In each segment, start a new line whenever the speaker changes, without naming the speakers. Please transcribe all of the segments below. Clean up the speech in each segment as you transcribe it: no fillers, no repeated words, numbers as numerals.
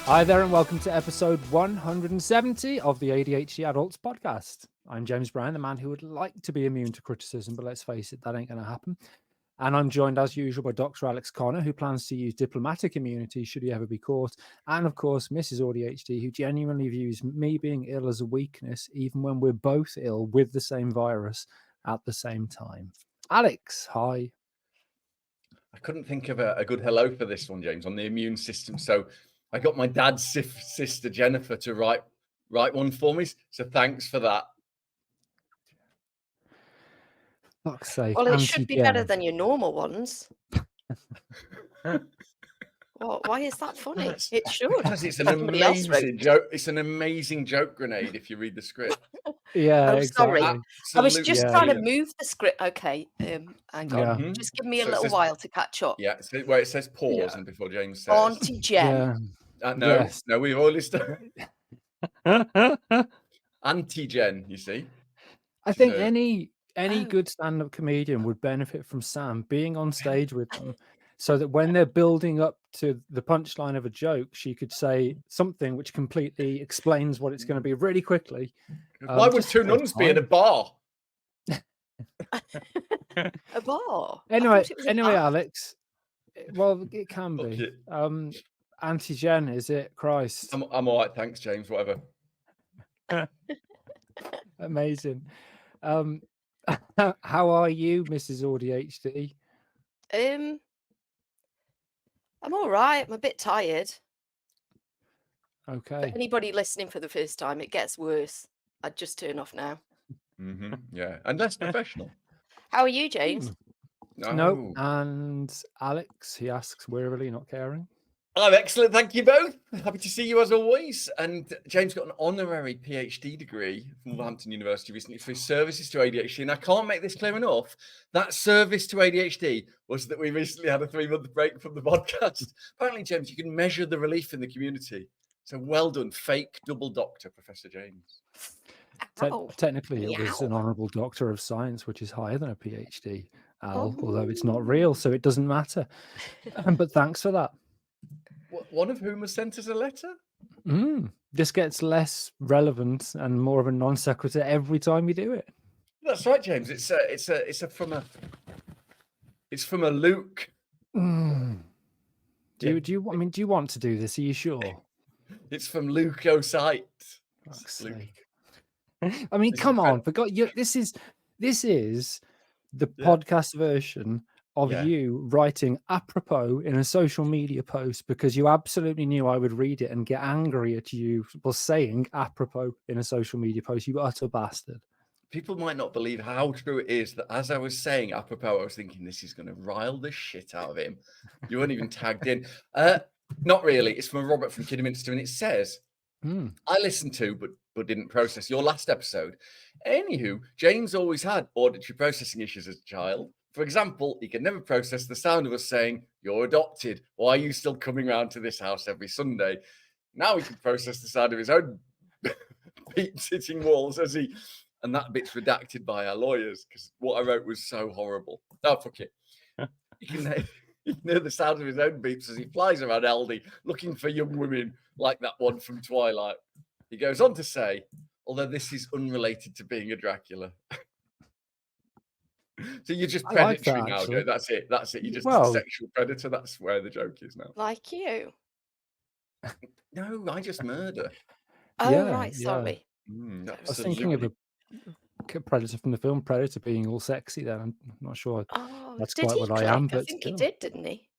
Hi there and welcome to episode 170 of the ADHD Adults podcast. I'm James Brown, the man who would like to be immune to criticism, but let's face it, that ain't going to happen. And I'm joined as usual by Dr. Alex Connor, who plans to use diplomatic immunity should he ever be caught. And of course, Mrs. AuDHD, who genuinely views me being ill as a weakness, even when we're both ill with the same virus at the same time. Alex, hi.
I couldn't think of a good hello for this one, James, on the immune system. So I got my dad's sister, Jennifer, to write one for me. So thanks for that.
Fuck's sake.
Well, it should be better than your normal ones. Why is that funny? It should.
Because it's an amazing joke. It's an amazing joke grenade if you read the script.
Yeah, exactly.
Sorry. I was just trying to move the script. Okay, hang on.
Yeah.
Just give me a little while to catch up.
Yeah, so where it says pause and before James says.
Auntie Jen.
No, we've already started. Auntie Jen, you see.
I think any good stand-up comedian would benefit from Sam being on stage with them, so that when they're building up to the punchline of a joke, she could say something which completely explains what it's going to be really quickly.
Why would two nuns be in a bar?
A bar?
Anyway, Alex. Well, it can be. Auntie Jen, is it? Christ.
I'm all right, thanks, James. Whatever.
Amazing. How are you, Mrs. AuDHD?
I'm all right. I'm a bit tired.
Okay.
For anybody listening for the first time, it gets worse. I'd just turn off now.
Yeah, and less professional.
How are you, James?
No. And Alex, he asks, wearily not caring.
I'm excellent, thank you both. Happy to see you as always. And James got an honorary PhD degree from Wolverhampton University recently for his services to ADHD. And I can't make this clear enough. That service to ADHD was that we recently had a 3-month break from the podcast. Apparently, James, you can measure the relief in the community. So well done, fake double doctor, Professor James.
Technically, it was an honourable Doctor of Science, which is higher than a PhD, Al, although it's not real, so it doesn't matter. But thanks for that.
One of whom has sent us a letter?
This gets less relevant and more of a non sequitur every time you do it.
That's right, James. It's from a Luke.
Do you want to do this? Are you sure?
It's from Luke O'Sight.
I mean, come on, this is the podcast version of you writing apropos in a social media post because you absolutely knew I would read it and get angry at you for saying apropos in a social media post, you utter bastard.
People might not believe how true it is that as I was saying apropos, I was thinking this is going to rile the shit out of him. You weren't even tagged in. Not really. It's from Robert from Kidderminster, and it says, I listened to but didn't process your last episode. Anywho, James always had auditory processing issues as a child. For example, he could never process the sound of us saying, "You're adopted. Why are you still coming round to this house every Sunday?" Now he can process the sound of his own beats hitting walls and that bit's redacted by our lawyers because what I wrote was so horrible. Oh, fuck it. He can hear the sound of his own beeps as he flies around Aldi looking for young women like that one from Twilight. He goes on to say, although this is unrelated to being a Dracula. So you're just predatory now, Joe. That's it. You're just a sexual predator. That's where the joke is now.
Like you?
No, I just murder.
Oh, right. Sorry.
I was thinking of a predator from the film Predator being all sexy then. I'm not sure that's quite what I am. But
I think he did, didn't he?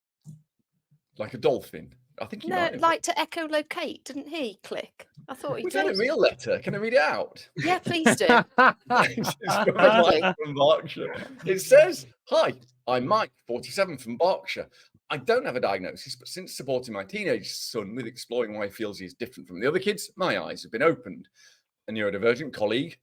Like a dolphin. I think he might have.
Like to echolocate, didn't he? Click. I thought he did.
Was that a real letter? Can I read it out?
Yeah, please do.
It's from Mike from Berkshire. It says, "Hi, I'm Mike, 47 from Berkshire. I don't have a diagnosis, but since supporting my teenage son with exploring why he feels he's different from the other kids, my eyes have been opened. A neurodivergent colleague,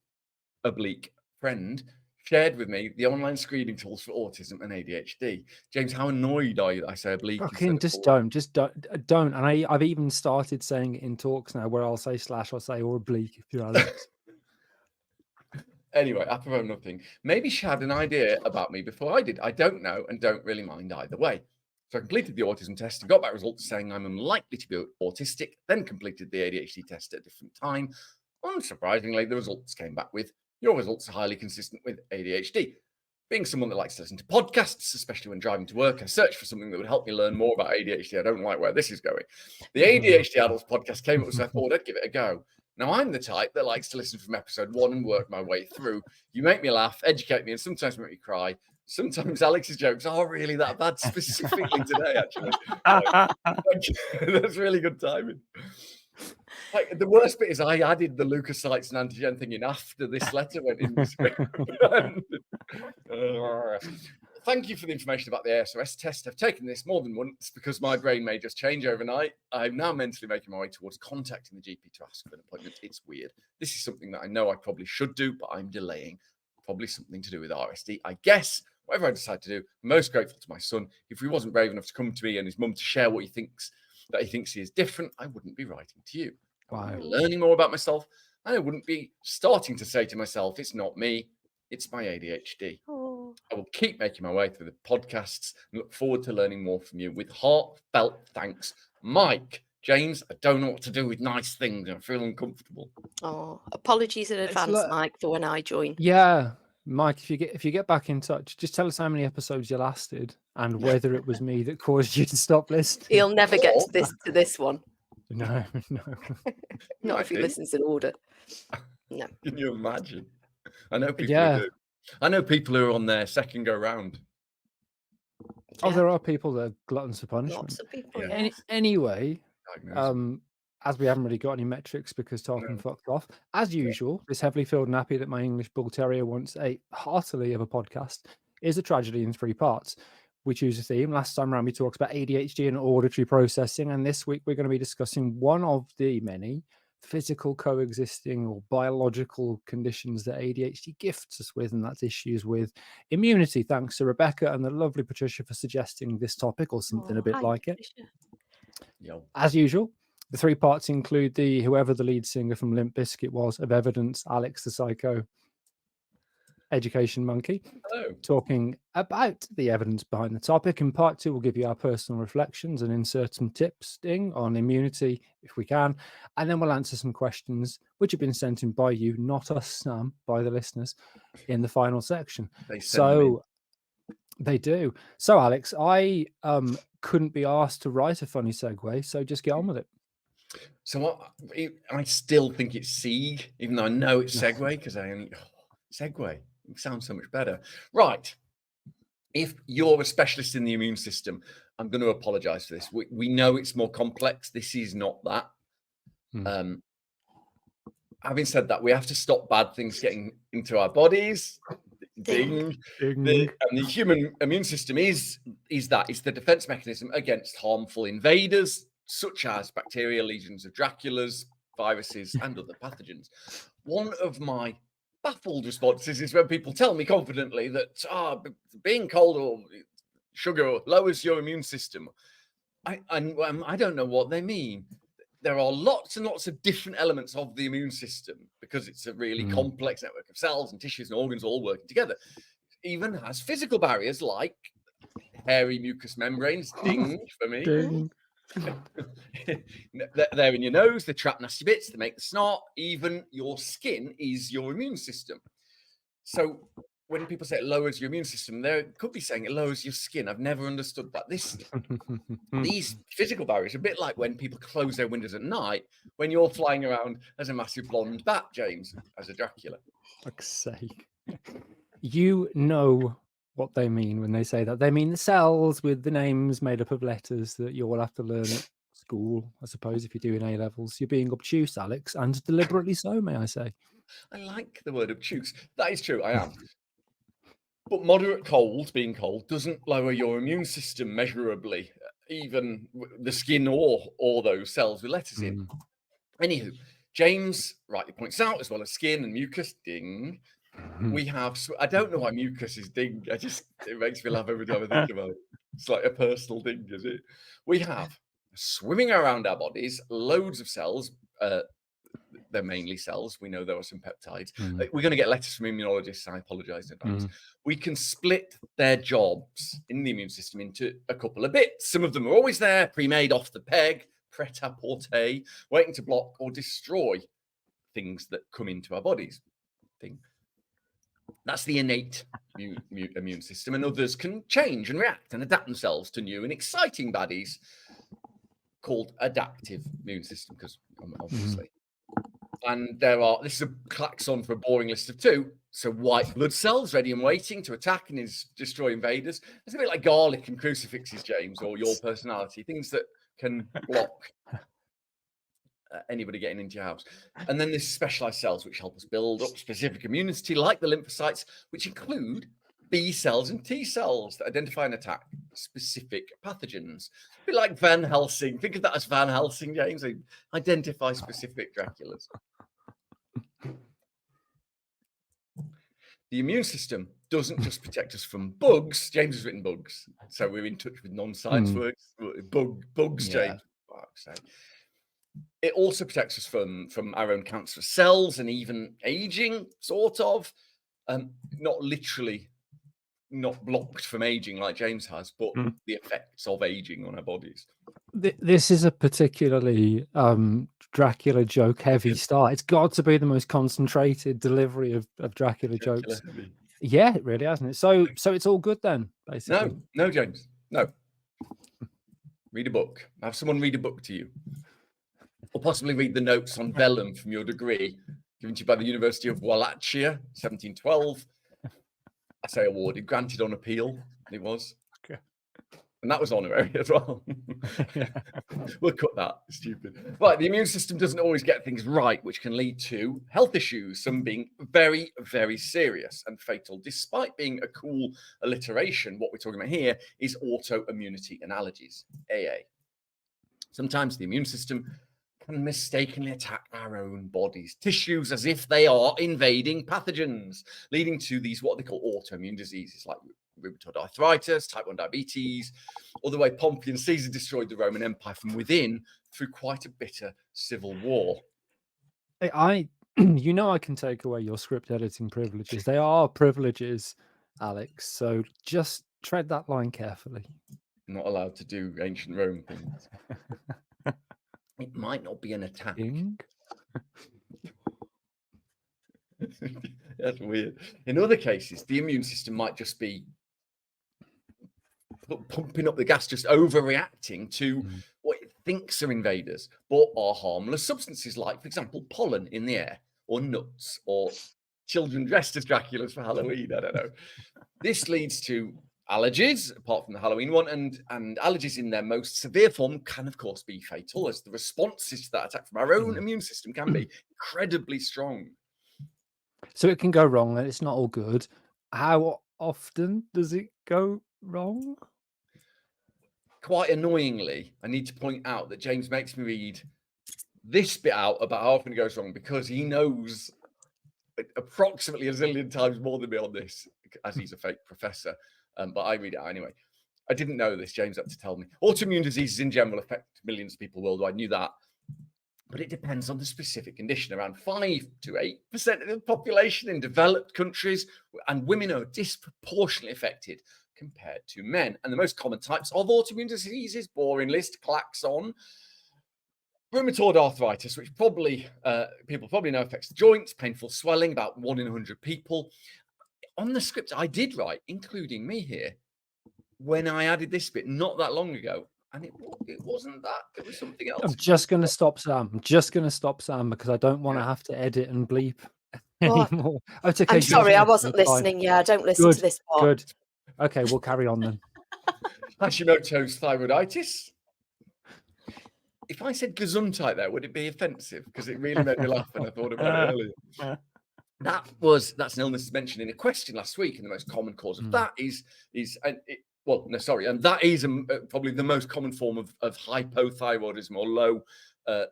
oblique friend, shared with me the online screening tools for autism and ADHD. James, how annoyed are you that I say oblique?
Fucking just don't. And I've even started saying it in talks now where I'll say / I'll say or oblique if you're Alex.
Anyway, apropos nothing. Maybe she had an idea about me before I did. I don't know and don't really mind either way. So I completed the autism test and got back results saying I'm unlikely to be autistic, then completed the ADHD test at a different time. Unsurprisingly, the results came back with, your results are highly consistent with ADHD. Being someone that likes to listen to podcasts, especially when driving to work, I searched for something that would help me learn more about ADHD. I don't like where this is going. The ADHD Adults podcast came up, so I thought I'd give it a go. Now, I'm the type that likes to listen from episode 1 and work my way through. You make me laugh, educate me, and sometimes make me cry. Sometimes Alex's jokes are really that bad, specifically today, actually. That's really good timing. Like, the worst bit is I added the leukocytes and antigen thing in after this letter went in. Thank you for the information about the ASOS test. I've taken this more than once because my brain may just change overnight. I'm now mentally making my way towards contacting the GP to ask for an appointment. It's weird. This is something that I know I probably should do, but I'm delaying. Probably something to do with RSD. I guess, whatever I decide to do, I'm most grateful to my son. If he wasn't brave enough to come to me and his mum to share what he thinks he is different, I wouldn't be writing to you. I wouldn't be learning more about myself, and I wouldn't be starting to say to myself, it's not me, it's my ADHD. I will keep making my way through the podcasts and look forward to learning more from you. With heartfelt thanks, Mike. James, I don't know what to do with nice things. I feel uncomfortable.
Oh, apologies in advance, Mike, for when I join.
Yeah, Mike, if you get back in touch, just tell us how many episodes you lasted and whether it was me that caused you to stop listening.
He'll never get to this one.
No.
Not if he listens in order. No.
Can you imagine? I know people who do. I know people who are on their second go round.
Oh, there are people that are gluttons for punishment.
Lots of people.
Yeah. Anyway, as we haven't really got any metrics because Tarkin fucked off, as usual, this heavily filled nappy that my English Bull Terrier once ate heartily of a podcast is a tragedy in 3 parts. We choose a theme. Last time around, we talked about ADHD and auditory processing, and this week we're going to be discussing one of the many physical coexisting or biological conditions that ADHD gifts us with, and that's issues with immunity. Thanks to Rebecca and the lovely Patricia for suggesting this topic or something a bit like it. As usual, the 3 parts include whoever the lead singer from Limp Bizkit was of Evidence, Alex the Psycho, Education Monkey, talking about the evidence behind the topic. In part 2, we'll give you our personal reflections and insert some tips on immunity if we can, and then we'll answer some questions which have been sent in by you, not us, Sam, by the listeners, in the final section. They do. So, Alex, I couldn't be asked to write a funny segue, so just get on with it.
So I still think it's Sieg, even though I know it's segue because I only segue. It sounds so much better. Right. If you're a specialist in the immune system, I'm going to apologize for this. We know it's more complex. This is not that. Having said that, we have to stop bad things getting into our bodies. Ding. And the human immune system is that. It's the defense mechanism against harmful invaders, such as bacteria, legions of Draculas, viruses, and other pathogens. One of my baffled responses is when people tell me confidently that being cold or sugar lowers your immune system. I don't know what they mean. There are lots and lots of different elements of the immune system because it's a really complex network of cells and tissues and organs all working together. It even has physical barriers like hairy mucous membranes. Ding for me. Ding. They're in your nose, they trap nasty bits, they make the snot. Even your skin is your immune system. So when people say it lowers your immune system, they could be saying it lowers your skin. I've never understood that. These physical barriers are a bit like when people close their windows at night when you're flying around as a massive blonde bat, James, as a Dracula.
Fuck's sake. You know what they mean when they say that. They mean the cells with the names made up of letters that you'll have to learn at school, I suppose, if you're doing A-levels. You're being obtuse, Alex, and deliberately so, may I say.
I like the word obtuse. That is true, I am. But moderate cold, being cold, doesn't lower your immune system measurably, even the skin or those cells with letters in. Anywho, James rightly points out, as well as skin and mucus, ding, we have, I don't know why mucus is ding. It makes me laugh every time I think about it. It's like a personal ding, is it? We have swimming around our bodies, loads of cells, they're mainly cells. We know there are some peptides.
Mm.
We're going to get letters from immunologists. I apologize in advance. We can split their jobs in the immune system into a couple of bits. Some of them are always there, pre-made off the peg, pret-a-porter, waiting to block or destroy things that come into our bodies. That's the innate immune system, and others can change and react and adapt themselves to new and exciting baddies called adaptive immune system, because obviously. And this is a klaxon for a boring list of 2. So white blood cells ready and waiting to attack and destroy invaders. It's a bit like garlic and crucifixes, James, or your personality, things that can block anybody getting into your house. And then there's specialized cells which help us build up specific immunity, like the lymphocytes, which include B cells and T cells that identify and attack specific pathogens. A bit like Van Helsing. Think of that as Van Helsing, James. They identify specific Draculas. The immune system doesn't just protect us from bugs. James has written bugs, so we're in touch with non-science words. Bugs, James. It also protects us from our own cancerous cells and even aging, sort of. Not literally not blocked from aging like James has, but the effects of aging on our bodies.
This is a particularly Dracula joke heavy start. It's got to be the most concentrated delivery of Dracula jokes.
Heavy.
Yeah, it really, hasn't it? So it's all good then, basically.
No, James, no. Read a book. Have someone read a book to you, or possibly read the notes on vellum from your degree given to you by the University of Wallachia, 1712. I say awarded, granted on appeal. It was.
Okay.
And that was honorary as well. We'll cut that. Stupid. Right, the immune system doesn't always get things right, which can lead to health issues, some being very, very serious and fatal. Despite being a cool alliteration, what we're talking about here is autoimmunity and allergies, AA. Sometimes the immune system can mistakenly attack our own body's tissues as if they are invading pathogens, leading to these what they call autoimmune diseases like rheumatoid arthritis, type 1 diabetes, or the way Pompey and Caesar destroyed the Roman Empire from within through quite a bitter civil war.
I can take away your script editing privileges. They are privileges, Alex. So just tread that line carefully.
I'm not allowed to do ancient Rome things. It might not be an attack. That's weird. In other cases, the immune system might just be pumping up the gas, just overreacting to what it thinks are invaders, but are harmless substances like, for example, pollen in the air, or nuts, or children dressed as Draculas for Halloween. I don't know. This leads to allergies, apart from the Halloween one, and allergies in their most severe form can, of course, be fatal, as the responses to that attack from our own immune system can be incredibly strong.
So it can go wrong, and it's not all good. How often does it go wrong?
Quite annoyingly, I need to point out that James makes me read this bit out about how often it goes wrong, because he knows approximately a zillion times more than me on this, as he's a fake professor. But I read it out anyway. I didn't know this. James had to tell me. Autoimmune diseases in general affect millions of people worldwide. I knew that. But it depends on the specific condition. Around 5 to 8% of the population in developed countries, and women are disproportionately affected compared to men. And the most common types of autoimmune diseases, boring list, klaxon, rheumatoid arthritis, which people probably know affects the joints, painful swelling, about 1 in 100 people. On the script, I did write, including me here, when I added this bit not that long ago, and it wasn't that. It was something else.
I'm just going to stop Sam. Because I don't want to have to edit and bleep anymore. Oh, it's okay.
I'm sorry, I wasn't listening. Yeah, I don't listen to this part.
Good. Okay, we'll carry on then.
Hashimoto's thyroiditis. If I said Gesundheit there, would it be offensive? Because it really made me laugh when I thought about it earlier. That's an illness mentioned in a question last week, and the most common cause of that and that is probably the most common form of hypothyroidism, or low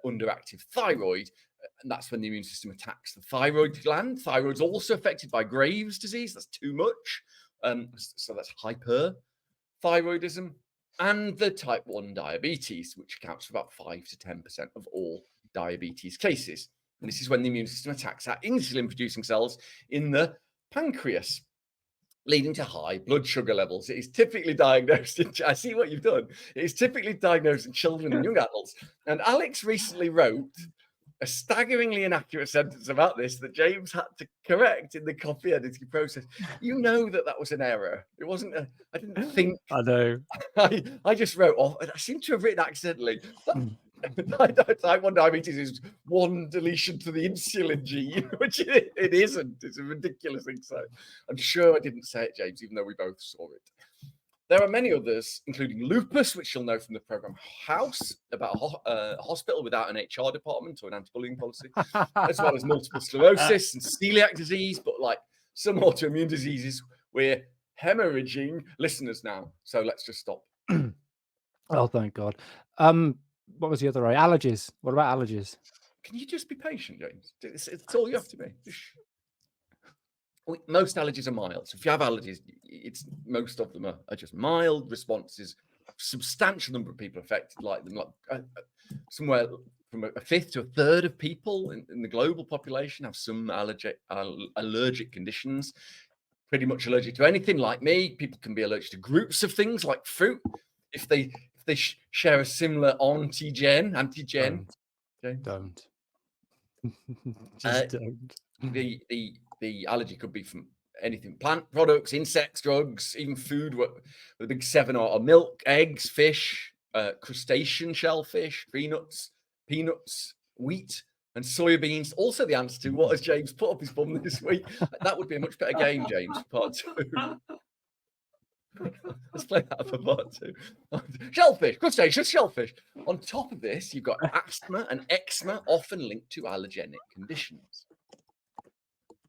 underactive thyroid, and that's when the immune system attacks the thyroid gland. Thyroid's also affected by Graves' disease. That's too much, so that's hyperthyroidism, and the type 1 diabetes, which accounts for about 5 to 10% of all diabetes cases. And this is when the immune system attacks our insulin-producing cells in the pancreas, leading to high blood sugar levels. It is typically diagnosed I see what you've done. It is typically diagnosed in children and young adults. And Alex recently wrote a staggeringly inaccurate sentence about this that James had to correct in the copy editing process. You know that was an error. It wasn't I didn't think.
I know.
I just wrote off. I seem to have written accidentally. Type 1 diabetes is one deletion to the insulin gene, which it isn't. It's a ridiculous thing. So I'm sure I didn't say it, James, even though we both saw it. There are many others, including lupus, which you'll know from the program House, about a hospital without an HR department or an anti-bullying policy, as well as multiple sclerosis and celiac disease. But like some autoimmune diseases, we're hemorrhaging listeners now. So let's just stop.
Oh, thank God. What was the other area? Allergies. What about allergies?
Can you just be patient, James? It's all you have to be. Most allergies are mild. So if you have allergies, most of them are just mild responses. Substantial number of people affected, like somewhere from a fifth to a third of people in the global population have some allergic conditions. Pretty much allergic to anything. Like me, people can be allergic to groups of things like fruit. If they share a similar antigen.
Don't. Just don't.
The allergy could be from anything: plant products, insects, drugs, even food. The big seven are milk, eggs, fish, crustacean shellfish, peanuts, wheat, and soybeans. Also, the answer to what has James put up his bum this week? That would be a much better game, James, for part 2. Let's play that for part 2. Shellfish, crustaceans, shellfish. On top of this, you've got asthma and eczema, often linked to allergenic conditions.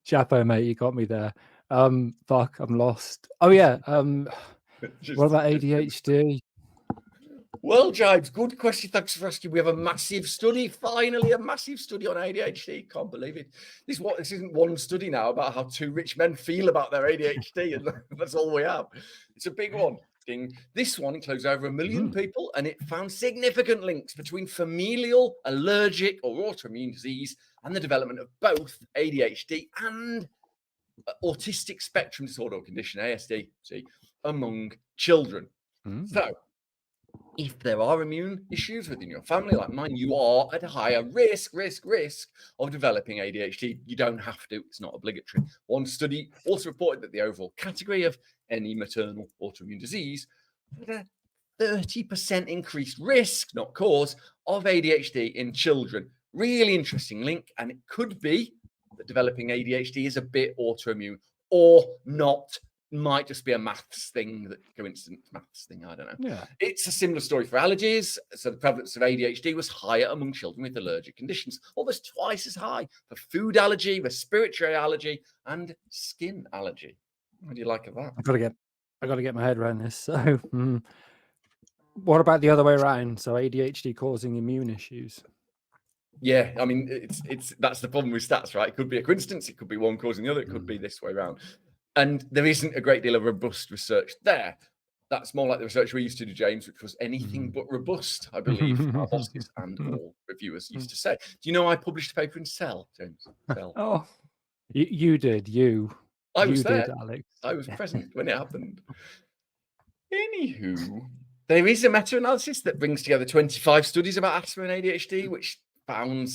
Chapo, mate, you got me there. Fuck, I'm lost. Oh yeah. What about ADHD?
Well, James, good question. Thanks for asking. We have a massive study, finally, a massive study on ADHD. Can't believe it. This isn't one study now about how 2 rich men feel about their ADHD, and that's all we have. It's a big one. This one includes over 1 million people, and it found significant links between familial, allergic, or autoimmune disease and the development of both ADHD and autistic spectrum disorder or condition, ASD, among children. So, if there are immune issues within your family, like mine, you are at a higher risk of developing ADHD. You don't have to. It's not obligatory. One study also reported that the overall category of any maternal autoimmune disease had a 30% increased risk, not cause, of ADHD in children. Really interesting link. And it could be that developing ADHD is a bit autoimmune or not. Might just be a maths thing, I don't know.
Yeah.
It's a similar story for allergies. So the prevalence of ADHD was higher among children with allergic conditions, almost twice as high for food allergy, respiratory allergy, and skin allergy. What do you like of that?
I gotta get my head around this. So what about the other way around? So ADHD causing immune issues.
Yeah, I mean, that's the problem with stats, right? It could be a coincidence, it could be one causing the other, it could be this way around. And there isn't a great deal of robust research there. That's more like the research we used to do, James, which was anything but robust, I believe our bosses and all reviewers used to say. Do you know I published a paper in Cell, James? Cell.
Oh, you did.
I was there.
Did, Alex.
I was present when it happened. Anywho, there is a meta-analysis that brings together 25 studies about asthma and ADHD, which found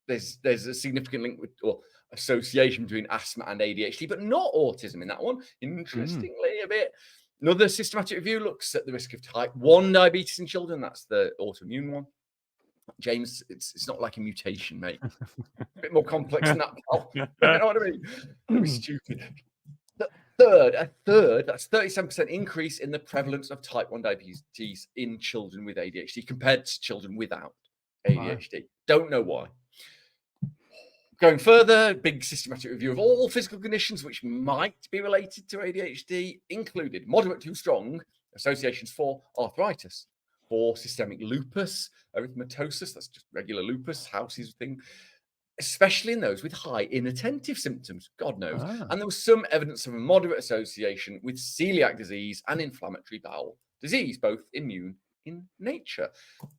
there's a significant link with or association between asthma and ADHD, but not autism in that one. Interestingly, a bit. Another systematic review looks at the risk of type 1 diabetes in children. That's the autoimmune one. James, it's not like a mutation, mate. A bit more complex than that, pal. You know what I mean? It was stupid. A third, that's 37% increase in the prevalence of type 1 diabetes in children with ADHD compared to children without ADHD. Wow. Don't know why. Going further, big systematic review of all physical conditions which might be related to ADHD included moderate to strong associations for arthritis, for systemic lupus, erythematosus, that's just regular lupus, House's thing, especially in those with high inattentive symptoms, God knows. And there was some evidence of a moderate association with celiac disease and inflammatory bowel disease, both immune in nature.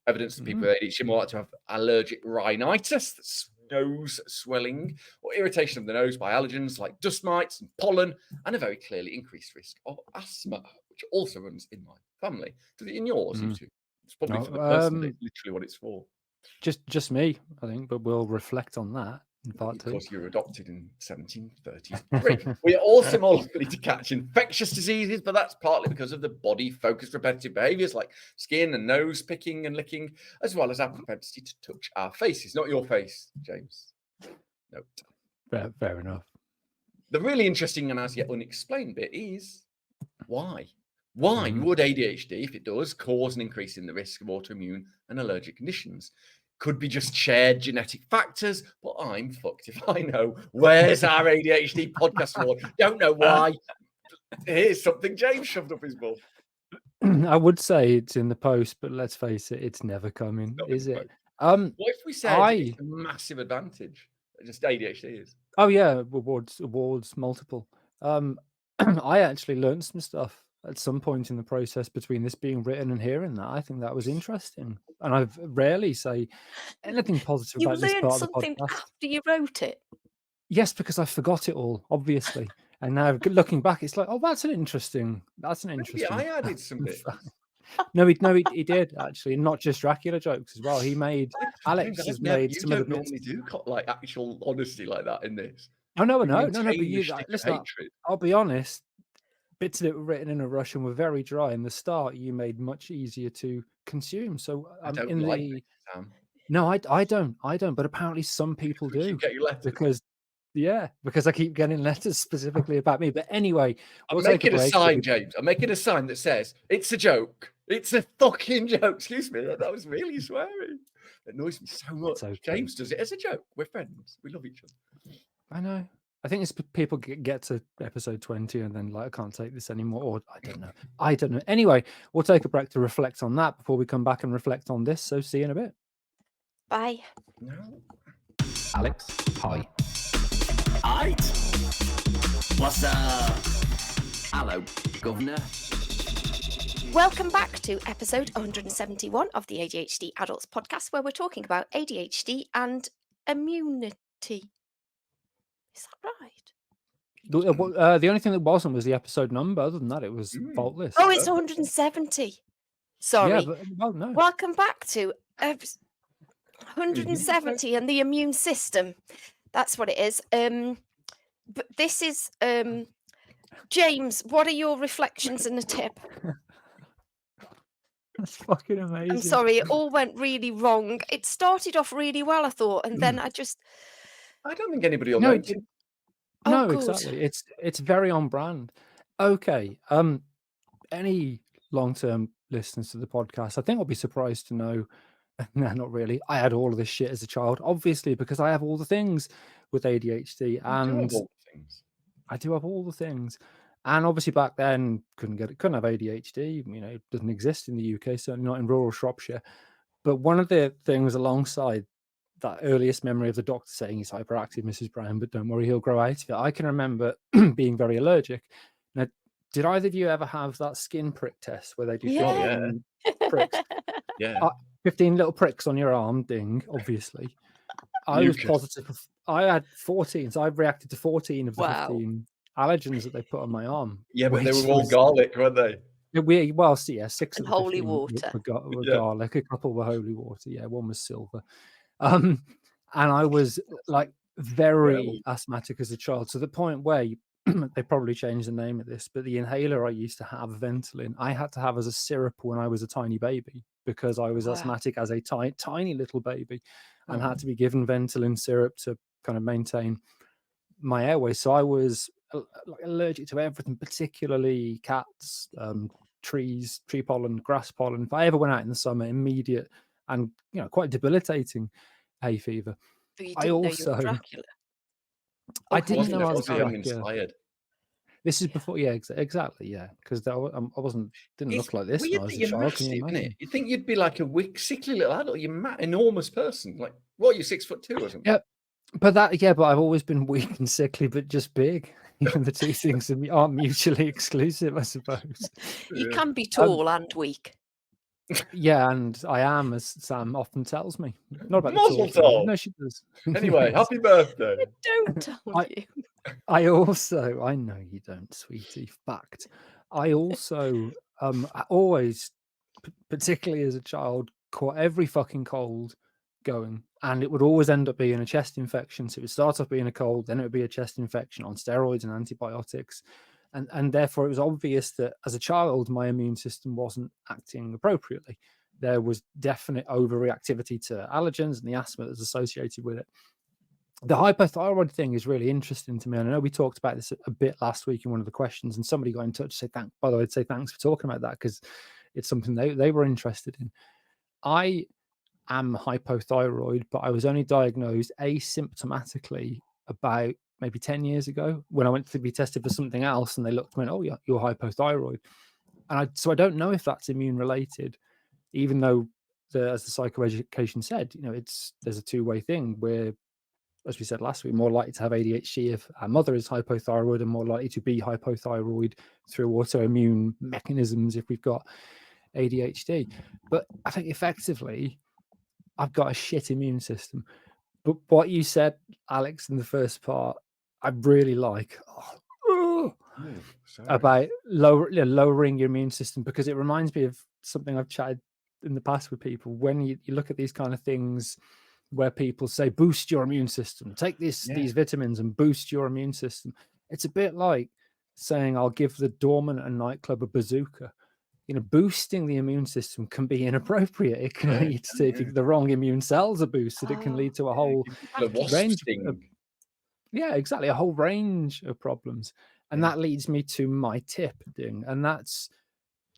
Evidence that people with ADHD more likely to have allergic rhinitis, that's nose swelling or irritation of the nose by allergens like dust mites and pollen, and a very clearly increased risk of asthma, which also runs in my family. Does it in yours, you two? It's probably for the person, it's literally what it's for.
Just me, I think, but we'll reflect on that in part 2.
Of course, you were adopted in 1733. We are also more likely to catch infectious diseases, but that's partly because of the body-focused repetitive behaviors like skin and nose picking and licking, as well as our propensity to touch our faces. Not your face, James. No.
Fair enough.
The really interesting and as yet unexplained bit is why? Why would ADHD, if it does, cause an increase in the risk of autoimmune and allergic conditions? Could be just shared genetic factors, but I'm fucked if I know. Where's our ADHD podcast award? Don't know why. Here's something James shoved up his butt.
I would say it's in the post, but let's face it, it's never coming, is it?
What if we said it's a massive advantage? Just ADHD is.
Oh yeah, awards multiple. I actually learned some stuff at some point in the process between this being written and hearing that. I think that was interesting, and I've rarely say anything positive
You
about this
learned
part of the
something
podcast.
after you wrote it.
Yes, because I forgot it all, obviously, and now looking back, it's like, oh, that's an interesting.
Maybe I added some bits.
No, he did actually, not just Dracula jokes as well. He made Alex
James,
has made some of the
normally do like actual honesty like that in this.
Oh no, no. But
maintain
you
the shtick of
listen.
hatred.
I'll be honest. Bits of it were written in a rush and were very dry. In the start, you made much easier to consume. So
I don't like this, Sam.
No, I don't. But apparently some people
We
do
should get you letters.
because I keep getting letters specifically about me. But anyway,
I'm making a sign, James. I'm making a sign that says it's a joke. It's a fucking joke. Excuse me. That was really swearing. It annoys me so much.
Okay.
James does it as a joke. We're friends. We love each other.
I know. I think it's people get to episode 20 and then like, I can't take this anymore. Or I don't know. Anyway, we'll take a break to reflect on that before we come back and reflect on this. So see you in a bit.
Bye.
No.
Alex, hi.
Aight. What's up? Hello, Governor.
Welcome back to episode 171 of the ADHD Adults podcast, where we're talking about ADHD and immunity. Is that right?
The only thing that wasn't was the episode number. Other than that, it was faultless.
Oh, it's 170. Sorry.
Yeah, but, well, no.
Welcome back to 170 and the immune system. That's what it is. But this is James. What are your reflections and a tip?
That's fucking amazing.
I'm sorry, it all went really wrong. It started off really well, I thought, and then I
don't think anybody will know.
No,
good.
exactly. It's very on brand. Okay. Any long-term listeners to the podcast, I think will be surprised to know. No, not really. I had all of this shit as a child, obviously, because I have all the things with ADHD, and I do have all the things. And obviously back then couldn't have ADHD. You know, it doesn't exist in the UK, certainly not in rural Shropshire. But one of the things alongside that earliest memory of the doctor saying he's hyperactive, Mrs. Brown, but don't worry, he'll grow out of it. I can remember being very allergic. Now, did either of you ever have that skin prick test where they do 15 pricks? 15 little pricks on your arm, ding, obviously. I was positive. I had 14, so I reacted to 14 of the 15 allergens that they put on my arm.
Yeah, but they were all garlic, weren't they?
6
and
of the
holy
15
water
were garlic. A couple were holy water. Yeah, one was silver. And I was like very asthmatic as a child, to the point where they probably changed the name of this, but the inhaler I used to have, Ventolin, I had to have as a syrup when I was a tiny baby because I was asthmatic as a tiny little baby and had to be given Ventolin syrup to kind of maintain my airways. So I was allergic to everything, particularly cats, trees, tree pollen, grass pollen. If I ever went out in the summer, immediate and quite debilitating hay fever.
But you didn't know you were Dracula.
I didn't know I was Dracula.
Inspired.
This is before, exactly, because I didn't look like this when I was a child.
Massive, isn't it? You'd think you'd be like a sickly little adult. You're enormous person. Like, what? You're 6'2" or something?
Yeah, but I've always been weak and sickly, but just big. Even the two things aren't mutually exclusive, I suppose.
You can be tall and weak.
Yeah, and I am, as Sam often tells me. Not about the
Mazel
talking.
tov.
No, she does.
Anyway,
Yes.
happy birthday.
Don't tell
I-
you.
I also, I know you don't, sweetie. Fact. I also, I always, particularly as a child, caught every fucking cold going, and it would always end up being a chest infection. So it would start off being a cold, then it would be a chest infection on steroids and antibiotics, and therefore it was obvious that as a child my immune system wasn't acting appropriately. There was definite overreactivity to allergens and the asthma that's associated with it. The hypothyroid thing is really interesting to me. And I know we talked about this a bit last week in one of the questions, and somebody got in touch to say thanks. By the way, I'd say thanks for talking about that, because it's something they were interested in. I am hypothyroid, but I was only diagnosed asymptomatically about maybe 10 years ago when I went to be tested for something else, and they looked and went, "Oh, yeah, you're hypothyroid." And so I don't know if that's immune related, even though as the psychoeducation said, there's a two-way thing where, as we said last week, more likely to have ADHD if our mother is hypothyroid, and more likely to be hypothyroid through autoimmune mechanisms if we've got ADHD. But I think effectively, I've got a shit immune system. But what you said, Alex, in the first part, I really like. About lowering your immune system, because it reminds me of something I've chatted in the past with people. When you look at these kind of things where people say boost your immune system, take these vitamins and boost your immune system, it's a bit like saying I'll give the doorman at a nightclub a bazooka. Boosting the immune system can be inappropriate. It can lead to, if the wrong immune cells are boosted, it can lead to a whole range of, exactly, a whole range of problems. And that leads me to my tip, and that's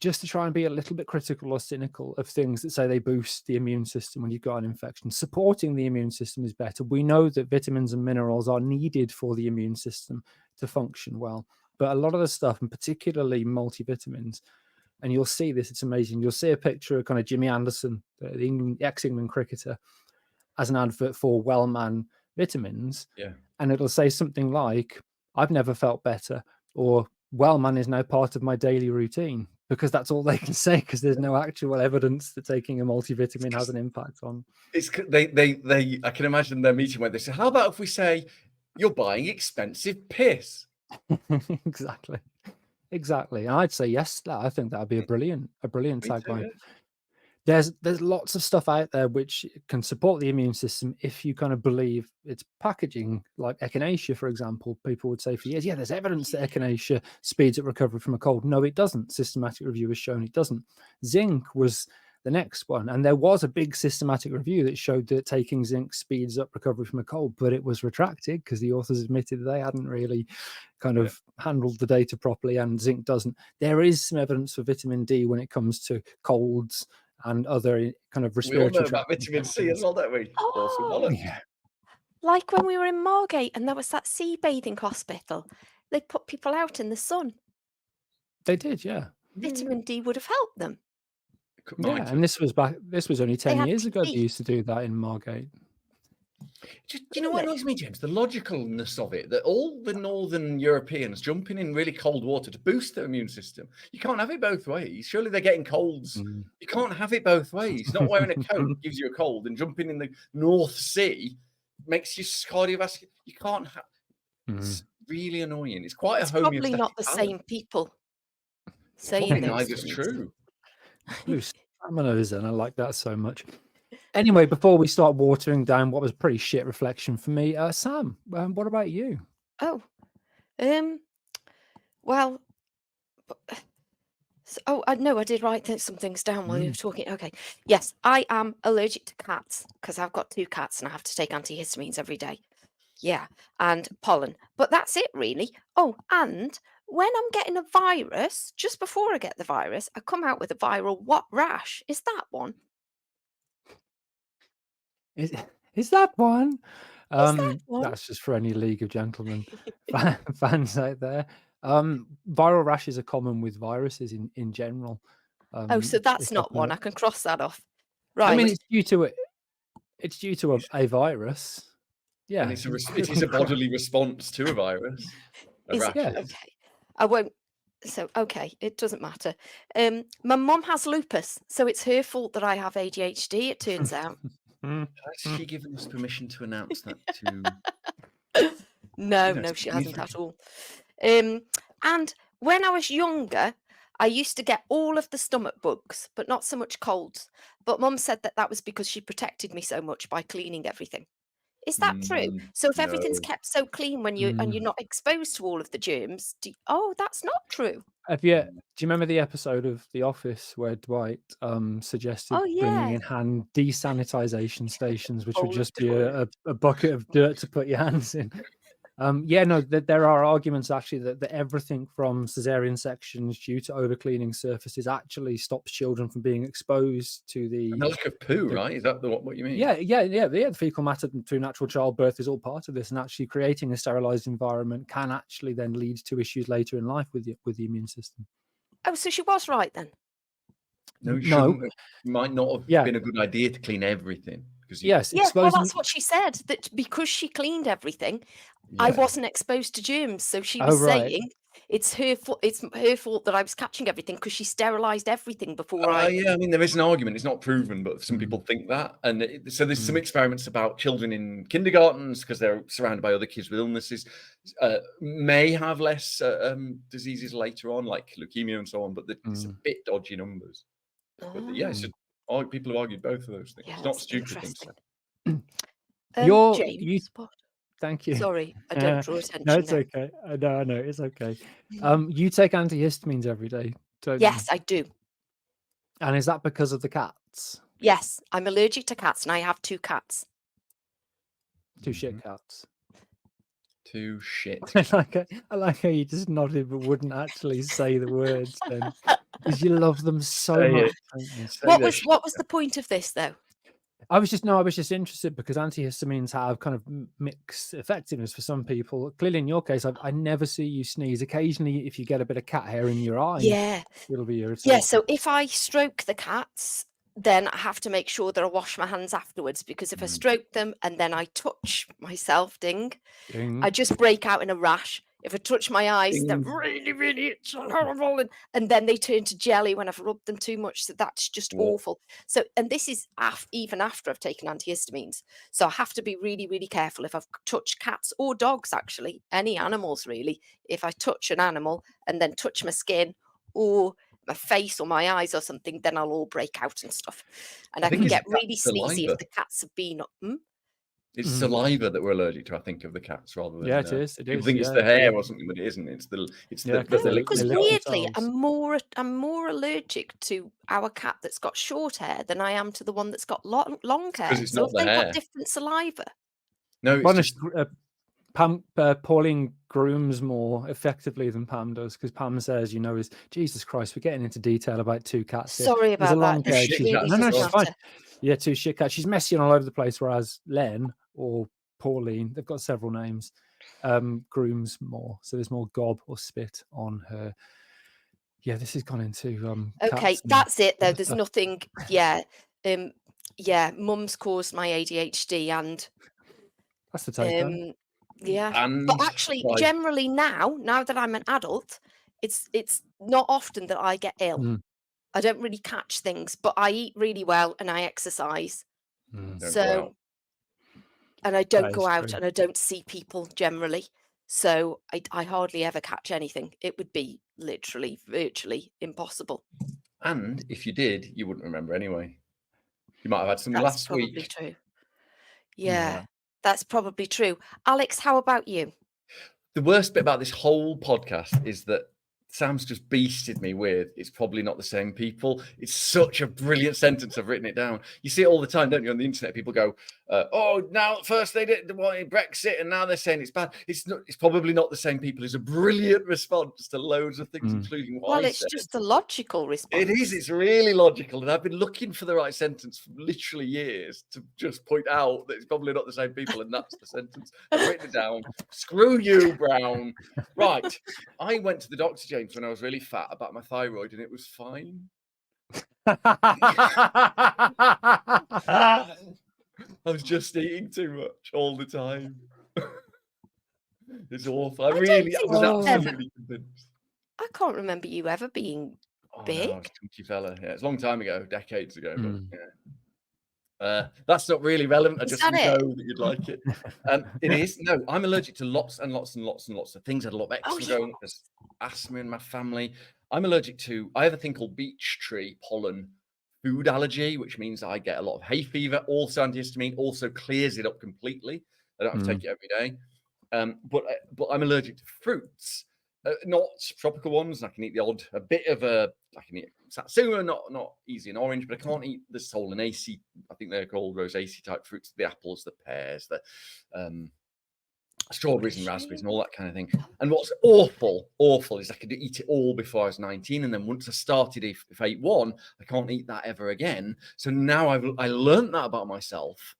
just to try and be a little bit critical or cynical of things that say they boost the immune system when you've got an infection. Supporting the immune system is better. We know that vitamins and minerals are needed for the immune system to function well. But a lot of the stuff, and particularly multivitamins, and you'll see this, it's amazing. You'll see a picture of kind of Jimmy Anderson, the ex-England cricketer, as an advert for Wellman vitamins.
Yeah.
And it'll say something like, I've never felt better, or Wellman is now part of my daily routine, because that's all they can say, because there's no actual evidence that taking a multivitamin has an impact on.
It's they I can imagine their meeting where they say, how about if we say you're buying expensive piss?
Exactly. And I'd say yes. I think that'd be a brilliant tagline.
Too,
There's lots of stuff out there which can support the immune system if you kind of believe its packaging, like echinacea, for example. People would say for years, there's evidence that echinacea speeds up recovery from a cold. No, it doesn't. Systematic review has shown it doesn't. Zinc was the next one, and there was a big systematic review that showed that taking zinc speeds up recovery from a cold, but it was retracted because the authors admitted they hadn't really kind of handled the data properly, and zinc doesn't. There is some evidence for vitamin D when it comes to colds and other kind of respiratory.
We all know about vitamin C as well, don't we?
Yeah.
Like when we were in Margate and there was that sea bathing hospital, they put people out in the sun.
They did, yeah.
Vitamin D would have helped them.
Yeah, and this was only 10 years ago they used to do that in Margate.
Do you know what annoys me, James? The logicalness of it, that all the Northern Europeans jumping in really cold water to boost their immune system. You can't have it both ways. Surely they're getting colds. You can't have it both ways. Not wearing a coat gives you a cold, and jumping in the North Sea makes you cardiovascular. You can't have. It's really annoying. It's quite a
probably not the same people saying those
neither's
things.
true.
Blue dominoes, and I like that so much. Anyway, before we start watering down what was a pretty shit reflection for me, Sam, what about you?
Oh, well, I know I did write some things down while you were talking. Okay, yes, I am allergic to cats because I've got 2 cats and I have to take antihistamines every day. Yeah, and pollen, but that's it really. Oh, and when I'm getting a virus, just before I get the virus, I come out with a viral rash. Is that one?
Is that one?
That one?
That's just for any League of Gentlemen fans out there. Viral rashes are common with viruses in general.
So that's not one. I can cross that off. Right.
I mean, it's due to a virus. Yeah,
and it is a bodily response to a virus.
Okay. I won't So, okay, it doesn't matter. My mum has lupus, so it's her fault that I have ADHD, it turns out.
Mm.
Has she given us permission to announce that to,
No,
you know,
no, she
to
hasn't at all. And when I was younger, I used to get all of the stomach bugs, but not so much colds. But mum said that that was because she protected me so much by cleaning everything. Is that true? So if everything's
No.
kept so clean when you're not exposed to all of the germs, oh, that's not true.
Do you remember the episode of The Office where Dwight suggested
Oh
bringing
yeah,
in hand desanitization stations, which would
bowl of
just be
toilet.
a bucket of dirt to put your hands in? Yeah, no, there are arguments actually that everything from cesarean sections due to overcleaning surfaces actually stops children from being exposed to
And
the
the lack of poo, right? Is that what you mean?
yeah. The fecal matter through natural childbirth is all part of this, and actually creating a sterilized environment can actually then lead to issues later in life with the immune system.
Oh, so she was right then.
No, it
No,
shouldn't have. Might not have
yeah,
been a good idea to clean everything because
yes,
Yeah, well,
exposing.
that's what she said, that because she cleaned everything, I
yeah.
wasn't exposed to germs. So she
Oh
was
right,
saying it's her fault that I was catching everything because she sterilized everything before I.
Yeah, I mean, there is an argument. It's not proven, but some
Mm.
people think that. And so there's some
Mm.
experiments about children in kindergartens because they're surrounded by other kids with illnesses, may have less diseases later on, like leukemia and so on. But it's a bit dodgy numbers. But yeah, people have argued both of those things.
Yeah,
It's not
that's
stupid things.
interesting.
you
James, what?
thank you.
Sorry, I don't draw
No,
attention
it's
now.
okay. No, it's okay. You take antihistamines every day, don't you?
Yes, I do.
And is that because of the cats?
Yes, I'm allergic to cats, and I have 2 cats.
2 shit cats.
2 shit.
I like how you just nodded but wouldn't actually say the words then, because you love them so
Say
much.
it.
Don't you?
Say
What
the
was
shit.
the point of this though?
I was just interested because antihistamines have kind of mixed effectiveness for some people. Clearly, in your case, I never see you sneeze. Occasionally, if you get a bit of cat hair in your eye,
Yeah.
it'll be
Yeah,
irritating.
so if I stroke the cats, then I have to make sure that I wash my hands afterwards, because if I stroke them and then I touch myself,
Ding.
I just break out in a rash. If I touch my eyes, they're
Ding.
really, really itch and horrible, and then they turn to jelly when I've rubbed them too much. So that's just
Yeah.
awful. So, and this is even after I've taken antihistamines. So I have to be really, really careful if I've touched cats or dogs, actually, any animals really. If I touch an animal and then touch my skin or my face or my eyes or something, then I'll all break out and stuff. And I
think
can
it's
get
cat
really sneezy
saliva.
if the cats have been.
It's saliva that we're allergic to, I think, of the cats rather than.
Yeah, it is.
People think it's the hair or something, but it isn't. It's the
because
the
they
Because
lick
weirdly,
themselves.
I'm more allergic to our cat that's got short hair than I am to the one that's got long hair.
'cause it's
So
not
if
the
they've
hair.
got different saliva.
No, it's
Honest,
just
Pauline grooms more effectively than Pam does, because Pam says, is Jesus Christ, we're getting into detail about 2 cats here.
Sorry
There's a
about that.
long
Two
hair.
shit
It really
cats
No,
as
does
she's
well.
fine. Yeah, 2 shit cats. She's messy and all over the place, whereas Len or Pauline, they've got several names, grooms more. So there's more gob or spit on her. Yeah, this has gone into
Okay,
cats and
that's it though.
other
There's
stuff.
nothing. Mum's caused my ADHD and
That's the take home.
yeah.
And
But actually,
like,
generally now that I'm an adult, it's not often that I get ill.
Mm.
I don't really catch things, but I eat really well and I exercise.
Mm.
don't go out.
And I don't
That
go
is
out
true.
and I don't see people generally. So I hardly ever catch anything. It would be literally, virtually impossible.
And if you did, you wouldn't remember anyway. You might have had some
That's
last
probably
week.
true.
Yeah.
Yeah, that's probably true. Alex, how about you?
The worst bit about this whole podcast is that Sam's just beasted me with it's probably not the same people. It's such a brilliant sentence. I've written it down. You see it all the time, don't you? On the internet, people go, now first they did Brexit and now they're saying it's bad. It's probably not the same people. It's a brilliant response to loads of things, including what
Well,
I
it's
said.
just a logical response.
It is. It's really logical. And I've been looking for the right sentence for literally years to just point out that it's probably not the same people. And that's the sentence. I've written it down. Screw you, Brown. Right. I went to the doctor, James, when I was really fat about my thyroid and it was fine. I was just eating too much all the time. It's awful. I was
think
absolutely
ever-
convinced.
I can't remember you ever being
Oh no, I
big.
was a chunky fella. Yeah, it's a long time ago, decades ago. But
Mm.
yeah. That's not really relevant. I
Is
just
that
know
it?
that you'd like it. It is. No, I'm allergic to lots and lots and lots and lots of things. I had a lot of
Oh,
eczema
yeah.
growing up. There's asthma in my family. I'm allergic to, I have a thing called beech tree pollen food allergy, which means I get a lot of hay fever, also antihistamine, also clears it up completely. I don't have to take it every day. But I'm allergic to fruits. Not tropical ones. I can eat a bit of I can eat satsuma, not easy and orange, but I can't eat the solanaceae. I think they're called rosaceae type fruits, the apples, the pears, the strawberries and raspberries and all that kind of thing. And what's awful is I could eat it all before I was 19. And then once I started, if I eat one, I can't eat that ever again. So now I learned that about myself.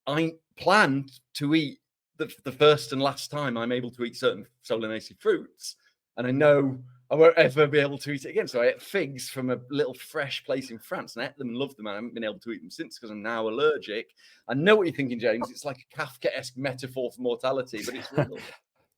I planned to eat the first and last time I'm able to eat certain solanaceae fruits, and I know I won't ever be able to eat it again. So I ate figs from a little fresh place in France, and I ate them and loved them. And I haven't been able to eat them since because I'm now allergic. I know what you're thinking, James. It's like a Kafkaesque metaphor for mortality, but it's real.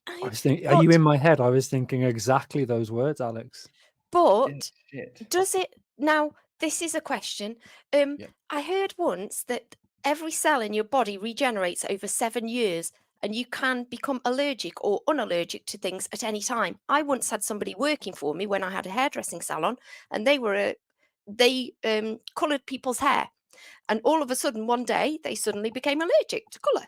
I was thinking, are you in my head? I was thinking exactly those words, Alex.
But
Shit.
does it now? This is a question. I heard once that every cell in your body regenerates over 7 years, and you can become allergic or unallergic to things at any time. I once had somebody working for me when I had a hairdressing salon, and they coloured people's hair, and all of a sudden one day they suddenly became allergic to colour.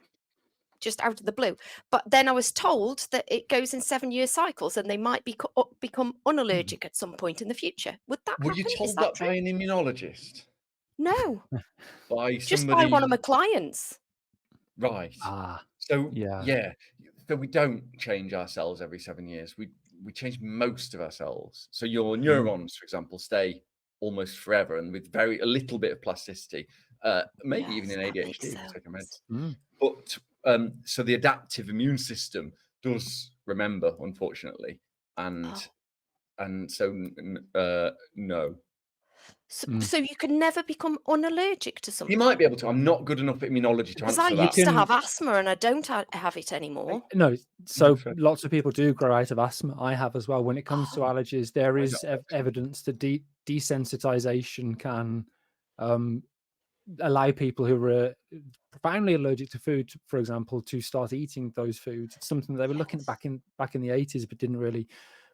Just out of the blue. But then I was told that it goes in 7-year cycles and they might become unallergic at some point in the future. Would that
Were you
happen? Is
told
that
that
true?
by an immunologist?
No,
By
just by
somebody?
one of my clients.
Right.
Ah,
So
yeah.
So we don't change our cells every 7 years. We change most of our cells. So your
Mm.
neurons, for example, stay almost forever and with a little bit of plasticity. Maybe even in
Yes, that makes
ADHD if you take a meds.
Mm.
But so the adaptive immune system does remember, unfortunately, and so no.
So you can never become unallergic to
You
something.
might be able to. I'm not good enough at immunology to
Because I
answer that.
used to have asthma and I don't have it anymore.
No, so
fair.
lots of people do grow out of asthma. I have as well. When it comes to allergies, there is evidence that desensitization can allow people who are profoundly allergic to food, for example, to start eating those foods. It's something they were looking at back in the 80s, but didn't really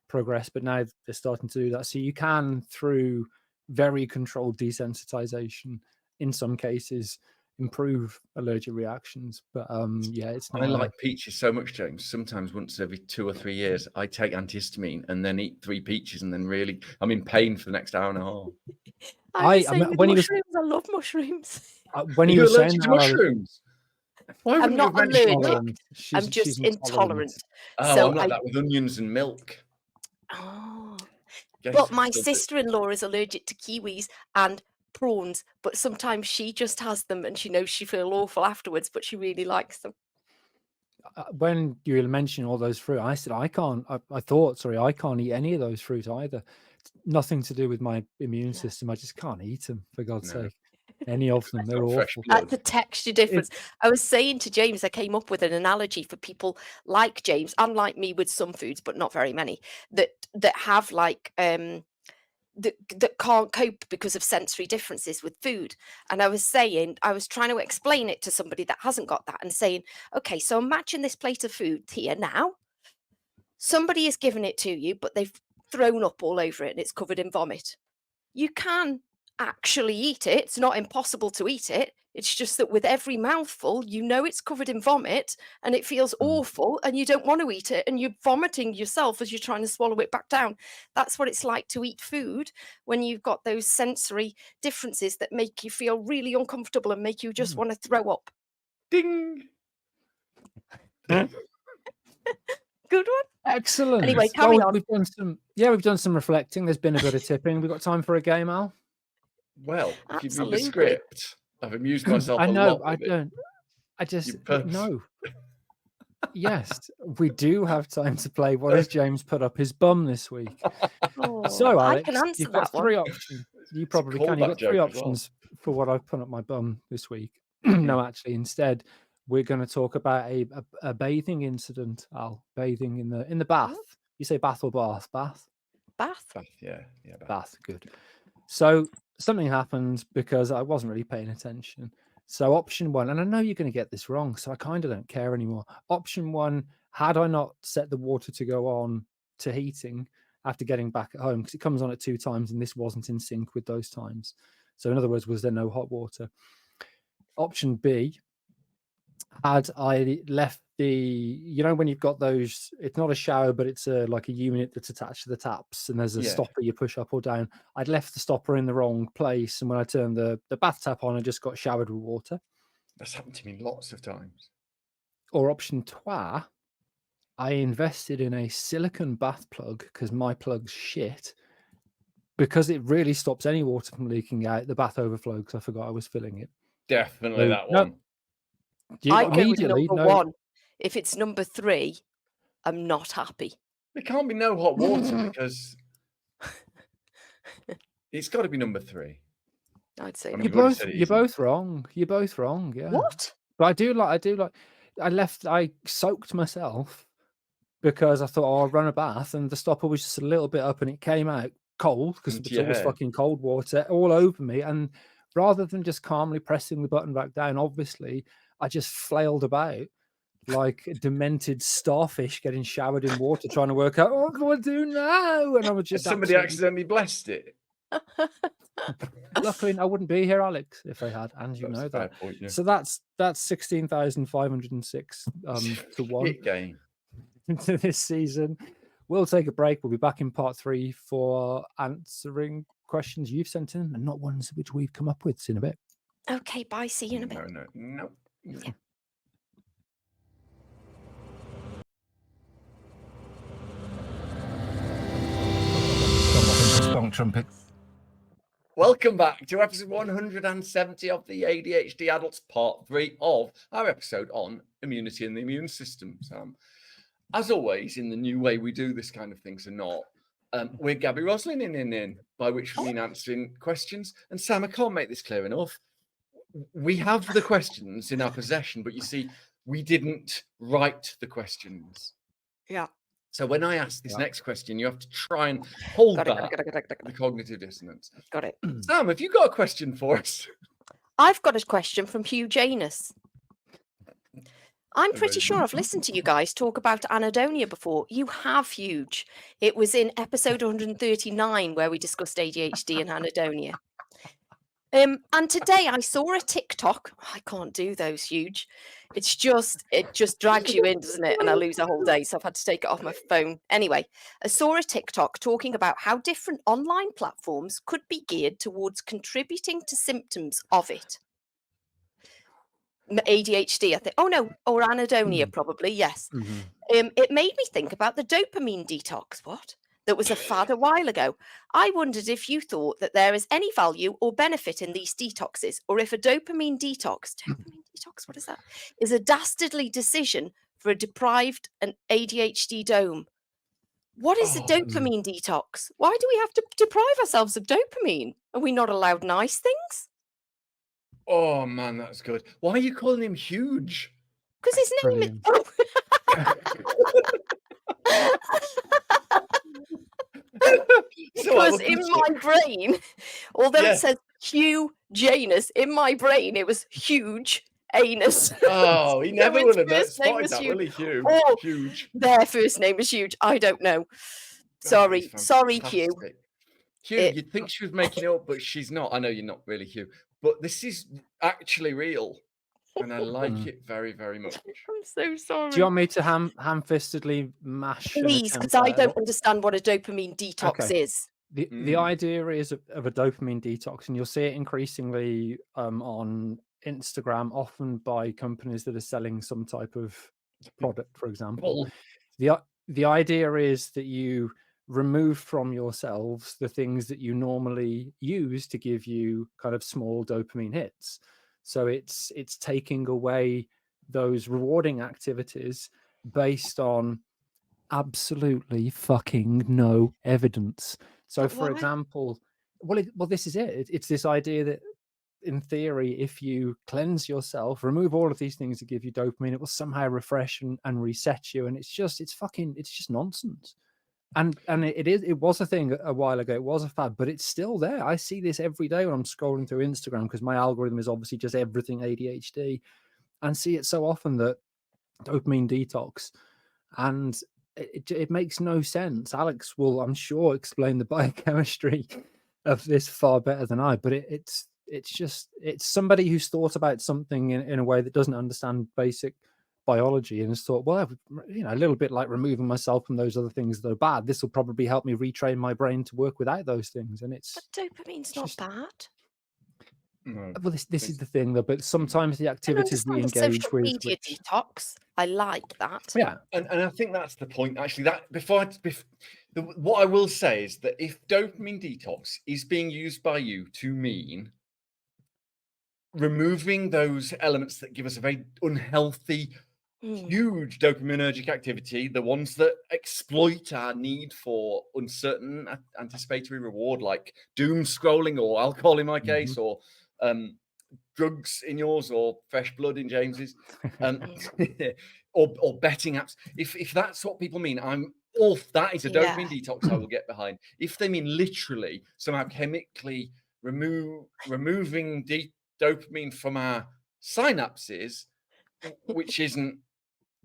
progress. But now they're starting to do that. So you can, through very controlled desensitization, in some cases, improve allergic reactions. But yeah, it's not.
I like peaches so much, James. Sometimes once every 2 or 3 years, I take antihistamine and then eat 3 peaches, and then really I'm in pain for the next hour and a half.
I love mushrooms.
When
Are
he
you
was saying
allergic to
that,
mushrooms? Why
I'm
wouldn't you
not
have mentioned that?
allergic. I'm just
she's
intolerant.
Oh,
So
I'm like that with onions and milk. Guess
But my
does it.
sister-in-law is allergic to kiwis and prawns, but sometimes she just has them and she knows she feel awful afterwards, but she really likes them.
When you were mentioning all those fruit, I said I can't eat any of those fruit either. It's nothing to do with my immune system. I just can't eat them, for God's sake. Any of them, they're
got fresh
awful.
blood.
That's the texture difference. I was saying to James, I came up with an analogy for people like James, unlike me with some foods, but not very many, that have like that can't cope because of sensory differences with food. And I was trying to explain it to somebody that hasn't got that and saying, okay, so imagine this plate of food here now. Somebody has given it to you, but they've thrown up all over it and it's covered in vomit. You can actually eat it. It's not impossible to eat it. It's just that with every mouthful, you know it's covered in vomit and it feels awful and you don't want to eat it and you're vomiting yourself as you're trying to swallow it back down. That's what it's like to eat food when you've got those sensory differences that make you feel really uncomfortable and make you just want to throw up.
Ding.
Good one.
Excellent.
Anyway, carry on.
We've done some reflecting. There's been a bit of tipping. We've got time for a game, Al.
Well, if you read the
Absolutely.
script, I've amused myself
I
a
know.
lot with it.
Don't. I just
You
no. Yes, we do have time to play. What has James put up his bum this week? So,
I
Alex,
can answer
you've got
that one.
3 options. You probably can. You've
callback
got 3
joke as well.
options for what I've put up my bum this week. No, actually, instead, we're going to talk about a bathing incident. Al, bathing in the bath. You say bath or bath? Bath.
Bath.
Bath, yeah.
Bath, good. So something happened because I wasn't really paying attention. So option one, and I know you're going to get this wrong, so I kind of don't care anymore. Option one, had I not set the water to go on to heating after getting back at home, because it comes on at 2 times and this wasn't in sync with those times. So in other words, was there no hot water? Option B, had I left when you've got those, it's not a shower, but it's like a unit that's attached to the taps and there's a stopper you push up or down. I'd left the stopper in the wrong place. And when I turned the bath tap on, I just got showered with water.
That's happened to me lots of times.
Or option trois, I invested in a silicone bath plug because my plug's shit. Because it really stops any water from leaking out, the bath overflow because I forgot I was filling it.
Definitely that one.
I go with number one. If it's number 3, I'm not happy.
There can't be no hot water because it's got to be number 3.
I'd say
you're both wrong. You're both wrong. Yeah.
What?
But I do like. I soaked myself because I thought, I'll run a bath, and the stopper was just a little bit up, and it came out cold because it's always fucking cold water all over me. And rather than just calmly pressing the button back down, obviously, I just flailed about like a demented starfish getting showered in water, trying to work out what do I do now? And I was just
somebody accidentally blessed it.
Luckily, I wouldn't be here, Alex, if I had, and you know that. Point, yeah. So that's 16,506 to 1
game
into this season. We'll take a break. We'll be back in part 3 for answering questions you've sent in and not ones which we've come up with. See you in a bit.
Okay, bye. See you in a bit.
No.
Yeah.
Trumpets.
Welcome back to episode 170 of the ADHD Adults part 3 of our episode on immunity and the immune system. Sam, as always, in the new way we do this kind of things and not, we're Gabby Roslin in, by which we mean answering questions. And Sam, I can't make this clear enough. We have the questions in our possession, but you see, we didn't write the questions.
Yeah.
So when I ask this next question, you have to try and hold back the cognitive dissonance.
Got it.
Sam, have you got a question for us?
I've got a question from Hugh Janus. I'm pretty sure I've listened to you guys talk about anhedonia before. You have, Huge. It was in episode 139 where we discussed ADHD and anhedonia. And today I saw a TikTok. I can't do those, Huge. It just drags you in, doesn't it? And I lose a whole day, so I've had to take it off my phone. Anyway, I saw a TikTok talking about how different online platforms could be geared towards contributing to symptoms of it. ADHD, I think. Oh no, or anhedonia, probably. Yes. Mm-hmm. It made me think about the dopamine detox. What? That was a fad a while ago. I wondered if you thought that there is any value or benefit in these detoxes, or if a dopamine detox, what is that? Is a dastardly decision for a deprived and ADHD dome. What is a dopamine detox? Why do we have to deprive ourselves of dopamine? Are we not allowed nice things?
Oh man, that's good. Why are you calling him Huge?
Because his name is. Because in my brain, although it says Hugh Janus, in my brain it was Huge Anus.
Oh, he never would have spotted that, will he, Hugh?
Or
Huge.
Their first name was Huge. I don't know. Sorry, Hugh.
Hugh, you'd think she was making it up, but she's not. I know you're not really Hugh, but this is actually real. And I like it very, very much.
I'm so sorry.
Do you want me to ham-fistedly mash?
Please, because I don't understand what a dopamine detox is.
The idea is of a dopamine detox, and you'll see it increasingly on Instagram, often by companies that are selling some type of product, for example. The idea is that you remove from yourselves the things that you normally use to give you kind of small dopamine hits. So it's taking away those rewarding activities based on absolutely fucking no evidence. So, for example, this is it. It's this idea that, in theory, if you cleanse yourself, remove all of these things that give you dopamine, it will somehow refresh and reset you. And it's just nonsense. And it was a thing a while ago. It was a fad, but it's still there. I see this every day when I'm scrolling through Instagram because my algorithm is obviously just everything ADHD, and see it so often that dopamine detox, and it makes no sense. Alex will, I'm sure, explain the biochemistry of this far better than I. But it's somebody who's thought about something in a way that doesn't understand basic biology and has thought, well, a little bit like removing myself from those other things that are bad, this will probably help me retrain my brain to work without those things. And it's
But dopamine's not bad.
No.
well, this is the thing though, but sometimes the
I can
activities we
understand the
engage
social
with,
media
which
detox. I like that.
yeah,
And I think that's the point, actually. That what I will say is that if dopamine detox is being used by you to mean removing those elements that give us a very unhealthy, huge dopaminergic activity, the ones that exploit our need for uncertain anticipatory reward, like doom scrolling or alcohol in my case, or drugs in yours, or fresh blood in James's, or betting apps. If that's what people mean, I'm all that is a dopamine detox I will get behind. If they mean literally somehow chemically removing dopamine from our synapses, which isn't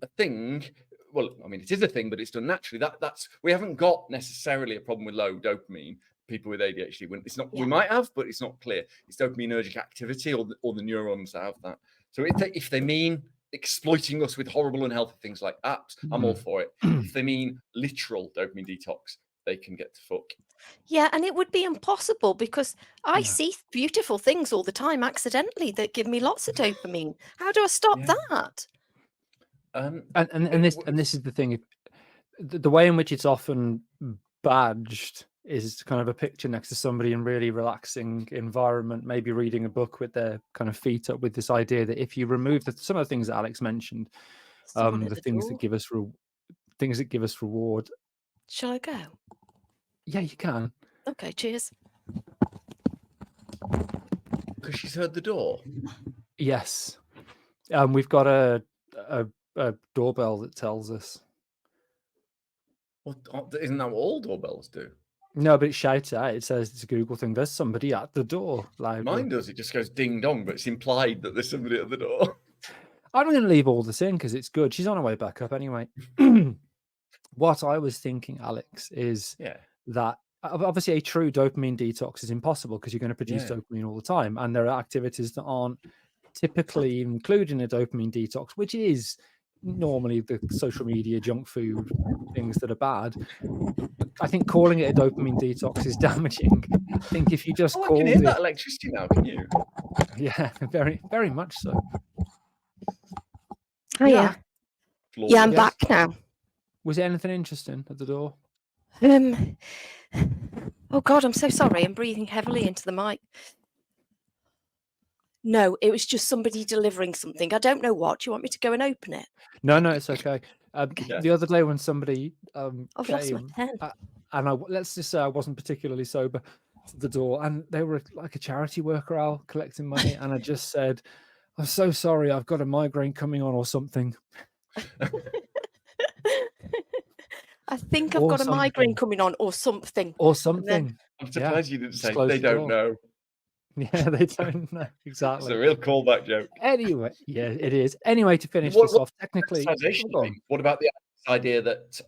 a thing. Well, I mean, it is a thing, but it's done naturally. That's we haven't got necessarily a problem with low dopamine. People with ADHD, when it's not, we might have, but it's not clear. It's dopaminergic activity, or the neurons that have that. So if they mean exploiting us with horrible, unhealthy things like apps, I'm all for it. If they mean literal dopamine detox, they can get to fuck.
Yeah, and it would be impossible because I see beautiful things all the time accidentally that give me lots of dopamine. How do I stop that?
And this is the thing. The way in which it's often badged is kind of a picture next to somebody in really relaxing environment, maybe reading a book with their kind of feet up, with this idea that if you remove some of the things that Alex mentioned, the things that give us reward.
Shall I go?
Yeah, you can.
Okay, cheers.
Because she's heard the door.
Yes. We've got a doorbell that tells us.
Well, isn't that what all doorbells do?
No, but it shouts out. It says it's a Google thing. There's somebody at the door. Loudly.
Mine does. It just goes ding dong, but it's implied that there's somebody at the door.
I'm going to leave all this in because it's good. She's on her way back up anyway. What I was thinking, Alex, is that obviously a true dopamine detox is impossible because you're going to produce dopamine all the time. And there are activities that aren't typically included in a dopamine detox, which is normally the social media, junk food, things that are bad. I think calling it a dopamine detox is damaging. I think if you just
I
call
can hear that electricity now, can you?
Yeah, very, very much so.
Oh, yeah, I'm back now.
Was there anything interesting at the door?
Oh God, I'm so sorry. I'm breathing heavily into the mic. No, it was just somebody delivering something. I don't know what. Do you want me to go and open it?
No, it's okay. The other day when somebody
I've lost my pen.
and let's just say I wasn't particularly sober to the door, and they were like a charity worker out collecting money, and I just said, "I'm so sorry, I've got a migraine coming on or something."
I think I've got a migraine coming on or something.
Or something.
I'm surprised you didn't say
Close
they
the
don't
door.
know.
Yeah, they don't know exactly.
It's a real callback joke.
Anyway, yeah, it is. Anyway, to finish this off, technically,
what about the idea that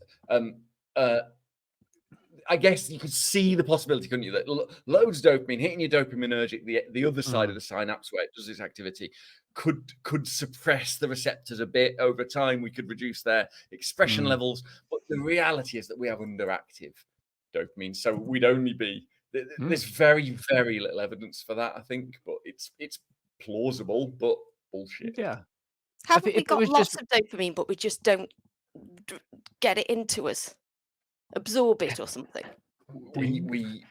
I guess you could see the possibility, couldn't you, that loads of dopamine hitting your dopaminergic, the other side of the synapse where it does this activity, could suppress the receptors a bit over time. We could reduce their expression levels, but the reality is that we have underactive dopamine, so we'd only be. There's very, very little evidence for that, I think, but it's plausible, but bullshit.
Yeah.
Haven't we got lots of dopamine, but we just don't get it into us, absorb it or something?
We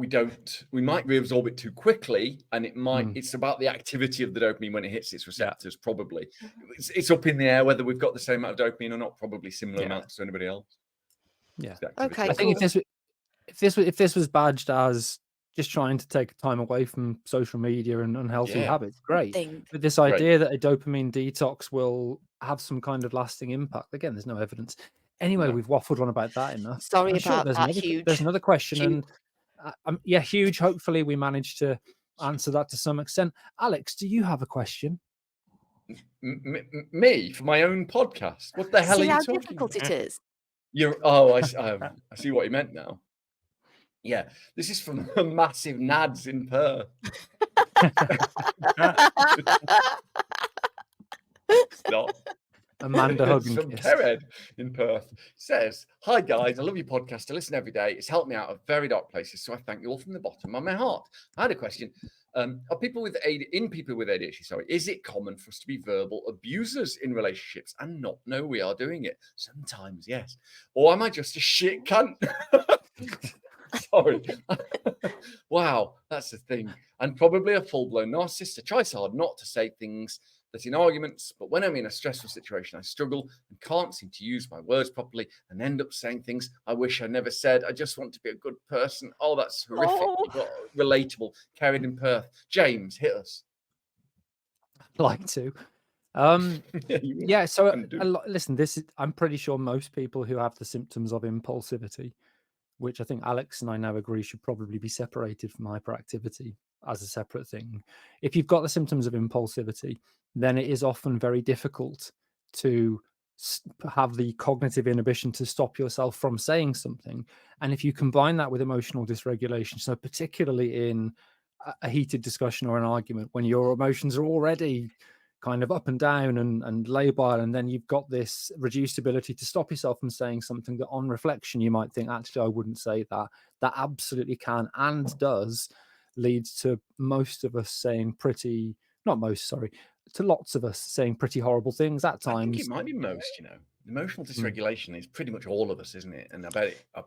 don't. We might reabsorb it too quickly, and it might. It's about the activity of the dopamine when it hits its receptors. Probably, it's up in the air whether we've got the same amount of dopamine or not. Probably similar amounts to anybody else.
Yeah.
Okay.
I think if this was badged as just trying to take time away from social media and unhealthy habits, great. But this idea that a dopamine detox will have some kind of lasting impact, again, there's no evidence. Anyway,
No.
we've waffled on about that enough.
Sorry
I'm sure
about that.
there's another question,
huge.
and yeah, huge. Hopefully, we managed to answer that to some extent. Alex, do you have a question?
Me for my own podcast? What the hell
See
are you
how
talking
difficult
about?
it is.
I see what you meant now. Yeah, this is from the massive Nads in Perth. Stop.
Amanda
It's from
Hugginkiss.
Kered in Perth. Says, "Hi guys, I love your podcast. I listen every day. It's helped me out of very dark places, so I thank you all from the bottom of my heart." I had a question. Are people with ADHD, sorry, is it common for us to be verbal abusers in relationships and not know we are doing it? Sometimes, yes. Or am I just a shit cunt? Sorry. Wow, that's the thing. And probably a full-blown narcissist. I try so hard not to say things that in arguments, but when I'm in a stressful situation, I struggle and can't seem to use my words properly and end up saying things I wish I never said. I just want to be a good person. Oh, that's horrific.
Oh.
Relatable. Carried in Perth. James, hit us.
Like to.
You
Yeah, so
can do.
listen, I'm pretty sure most people who have the symptoms of impulsivity, which I think Alex and I now agree should probably be separated from hyperactivity as a separate thing. If you've got the symptoms of impulsivity, then it is often very difficult to have the cognitive inhibition to stop yourself from saying something. And if you combine that with emotional dysregulation, so particularly in a heated discussion or an argument, when your emotions are already kind of up and down and labile, and then you've got this reduced ability to stop yourself from saying something that on reflection you might think, actually I wouldn't say that absolutely can and does lead to most of us saying to lots of us saying pretty horrible things at times.
I think it might be most, emotional dysregulation is pretty much all of us, isn't it? And I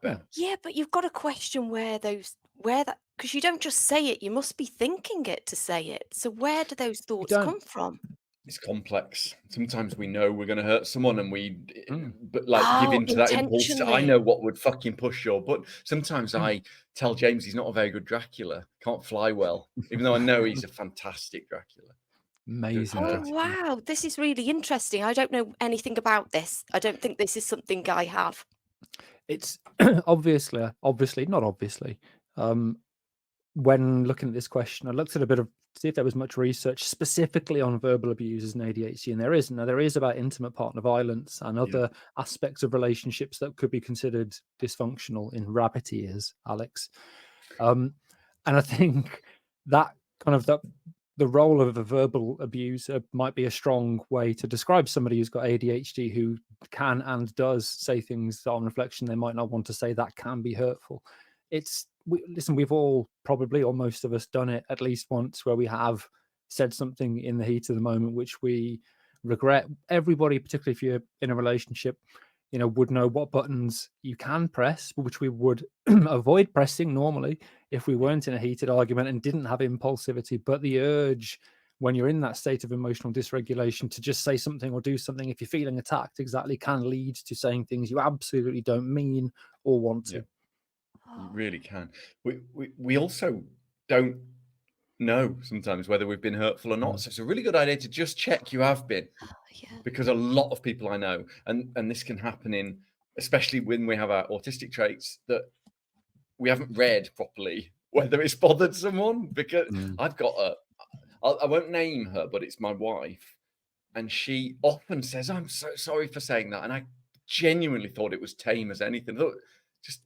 bet.
Yeah, but you've got to question because you don't just say it, you must be thinking it to say it. So where do those thoughts come from?
It's complex. Sometimes we know we're going to hurt someone and but give
Oh,
in to that impulse. I
intentionally.
know what would fucking push your butt. Sometimes I tell James he's not a very good Dracula, can't fly well, even though I know he's a fantastic Dracula.
Amazing.
Oh, wow. This is really interesting. I don't know anything about this. I don't think this is something I have.
It's obviously, not obviously. When looking at this question, I looked at a bit of see if there was much research specifically on verbal abusers and ADHD, and there is. Now, there is about intimate partner violence and other aspects of relationships that could be considered dysfunctional in rabbit ears, Alex. And I think that kind of the role of a verbal abuser might be a strong way to describe somebody who's got ADHD who can and does say things that on reflection they might not want to say that can be hurtful. Listen, we've all probably, or most of us, done it at least once where we have said something in the heat of the moment which we regret. Everybody, particularly if you're in a relationship, would know what buttons you can press, which we would avoid pressing normally if we weren't in a heated argument and didn't have impulsivity. But the urge when you're in that state of emotional dysregulation to just say something or do something, if you're feeling attacked, exactly, can lead to saying things you absolutely don't mean or want to.
Yeah. You really can. We also don't know sometimes whether we've been hurtful or not. So it's a really good idea to just check you have been. Because a lot of people I know, and this can happen especially when we have our autistic traits, that we haven't read properly whether it's bothered someone. Because I've got I won't name her, but it's my wife. And she often says, "I'm so sorry for saying that." And I genuinely thought it was tame as anything.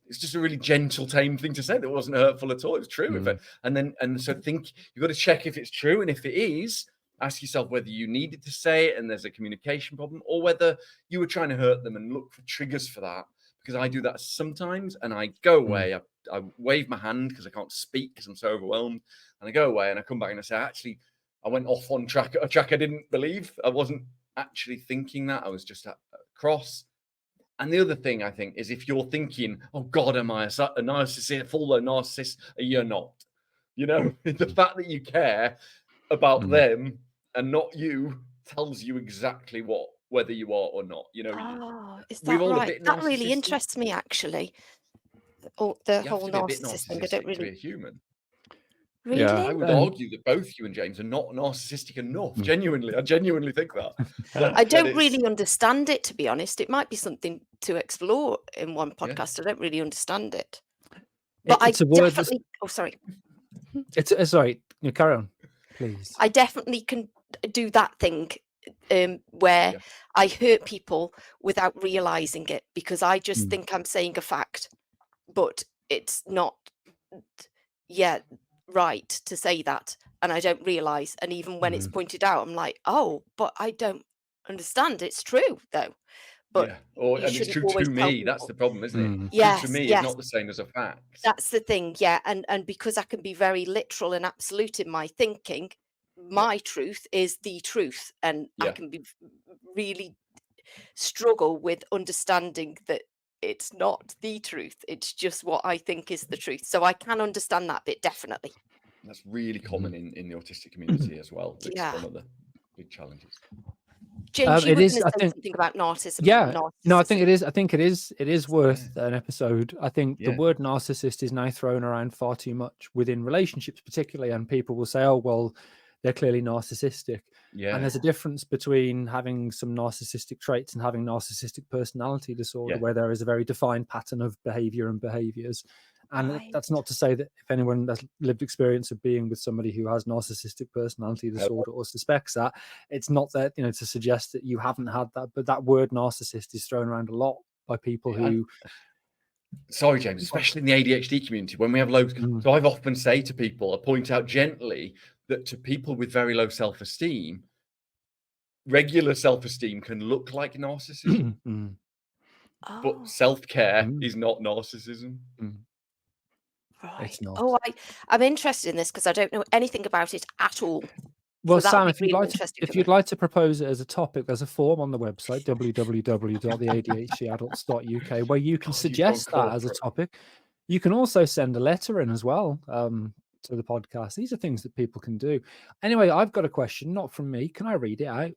It's just a really gentle, tame thing to say that wasn't hurtful at all. It was true. So you've got to check if it's true. And if it is, ask yourself whether you needed to say it and there's a communication problem, or whether you were trying to hurt them, and look for triggers for that. Because I do that sometimes, and I go away. I wave my hand because I can't speak because I'm so overwhelmed. And I go away and I come back and I say, actually, I went off on a track I didn't believe. I wasn't actually thinking that. I was just at cross. And the other thing I think is, if you're thinking, "Oh God, am I a narcissist, full-blown narcissist?" You're not. The fact that you care about them and not you tells you exactly whether you are or not.
Is that right? That really
narcissistic.
interests me, actually. The whole narcissist thing. I don't
to be a
really.
human.
Really?
I would argue that both you and James are not narcissistic enough. Genuinely, I genuinely think that.
I don't really understand it, to be honest. It might be something to explore in one
Yeah.
podcast. I don't really understand it. But
It's a word.
definitely. Oh, sorry.
It's sorry. You carry on, please.
I definitely can do that thing where
Yeah.
I hurt people without realizing it because I just
Mm.
think I'm saying a fact, but it's not. Right to say that, and I don't realize. And even when it's pointed out, I'm like, oh, but I don't understand. It's true though. But
Yeah.
you
And it's
shouldn't
true
always
to
tell
me. That's
people.
the problem, isn't it?
Mm.
True to
Yes,
me is
yes.
not the same as a fact.
That's the thing, yeah. And because I can be very literal and absolute in my thinking, my truth is the truth, and I
Yeah.
can be really struggle with understanding that it's not the truth. It's just what I think is the truth. So I can understand that bit definitely.
That's really common in the autistic community as well. It's
Yeah.
one of the big challenges.
James, you
It
were
is,
going
I
to say
think.
something about narcissism.
Yeah. No, I think
narcissism.
it is. I think it is worth an episode. I think the
Yeah.
word narcissist is now thrown around far too much within relationships, particularly, and people will say, "Oh, well, they're clearly narcissistic."
Yeah.
And there's a difference between having some narcissistic traits and having narcissistic personality disorder,
Yeah.
where there is a very defined pattern of behavior and behaviors. And
Right.
that's not to say that if anyone has lived experience of being with somebody who has narcissistic personality disorder or suspects that, it's not that, to suggest that you haven't had that. But that word narcissist is thrown around a lot by people who.
Sorry, James, especially in the ADHD community, when we have loads.
Mm.
So I've often say to people, I point out gently that to people with very low self-esteem, regular self-esteem can look like narcissism,
Mm.
Oh,
but self-care
Mm.
is not narcissism.
Mm.
right.
It's not.
Oh, I'm interested in this because I don't know anything about it at all.
Well,
so that
Sam,
would be
if
really interesting
if
for
you'd
me.
like to propose it as a topic, there's a form on the website www.theadhdadults.uk where you can
God, you've
suggest
gone
that as a
corporate.
topic. You can also send a letter in as well to the podcast. These are things that people can do. Anyway, I've got a question, not from me. Can I read it out?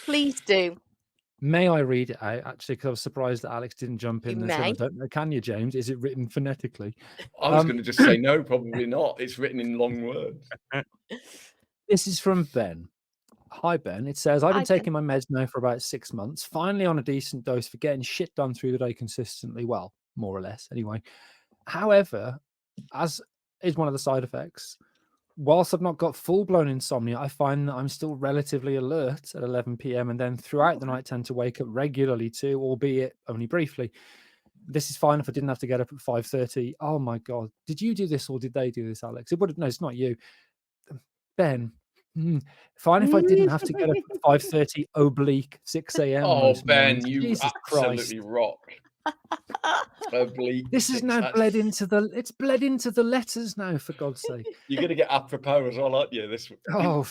Please do.
May I read it out? Actually, because I was surprised that Alex didn't jump in
You
and said,
may.
"I don't know." Can you, James? Is it written phonetically?
I was going to just say no, probably not. It's written in long words.
This is from Ben. Hi, Ben. It says, I've been
Hi, Ben.
taking my meds now for about 6 months, finally on a decent dose for getting shit done through the day consistently. Well, more or less, anyway. However, as is one of the side effects, whilst I've not got full-blown insomnia, I find that I'm still relatively alert at 11 p.m. and then throughout the night tend to wake up regularly too, albeit only briefly. This is fine if I didn't have to get up at 5:30. Oh my God. Did you do this or did they do this, Alex? It would have, no, it's not you. Ben. Fine if I didn't have to get up at 5:30 oblique 6 a.m.
Oh,
most
Ben,
mornings.
you
Jesus Christ.
absolutely rock. Oblique
This is
six,
now
that's-
bled into the letters now, for God's sake.
You're going to get apropos as well, aren't you? This.
Oh,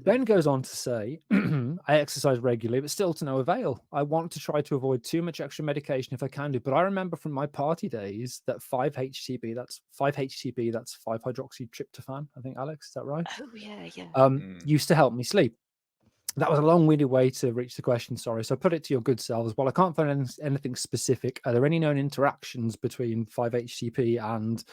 Ben goes on to say, I exercise regularly, but still to no avail. I want to try to avoid too much extra medication if I can do, but I remember from my party days that 5-HTB, that's 5-hydroxytryptophan, I think, Alex, is that right?
Oh, yeah.
Used to help me sleep. That was a long-winded way to reach the question, sorry. So put it to your good selves. While I can't find anything specific, are there any known interactions between 5-HTP and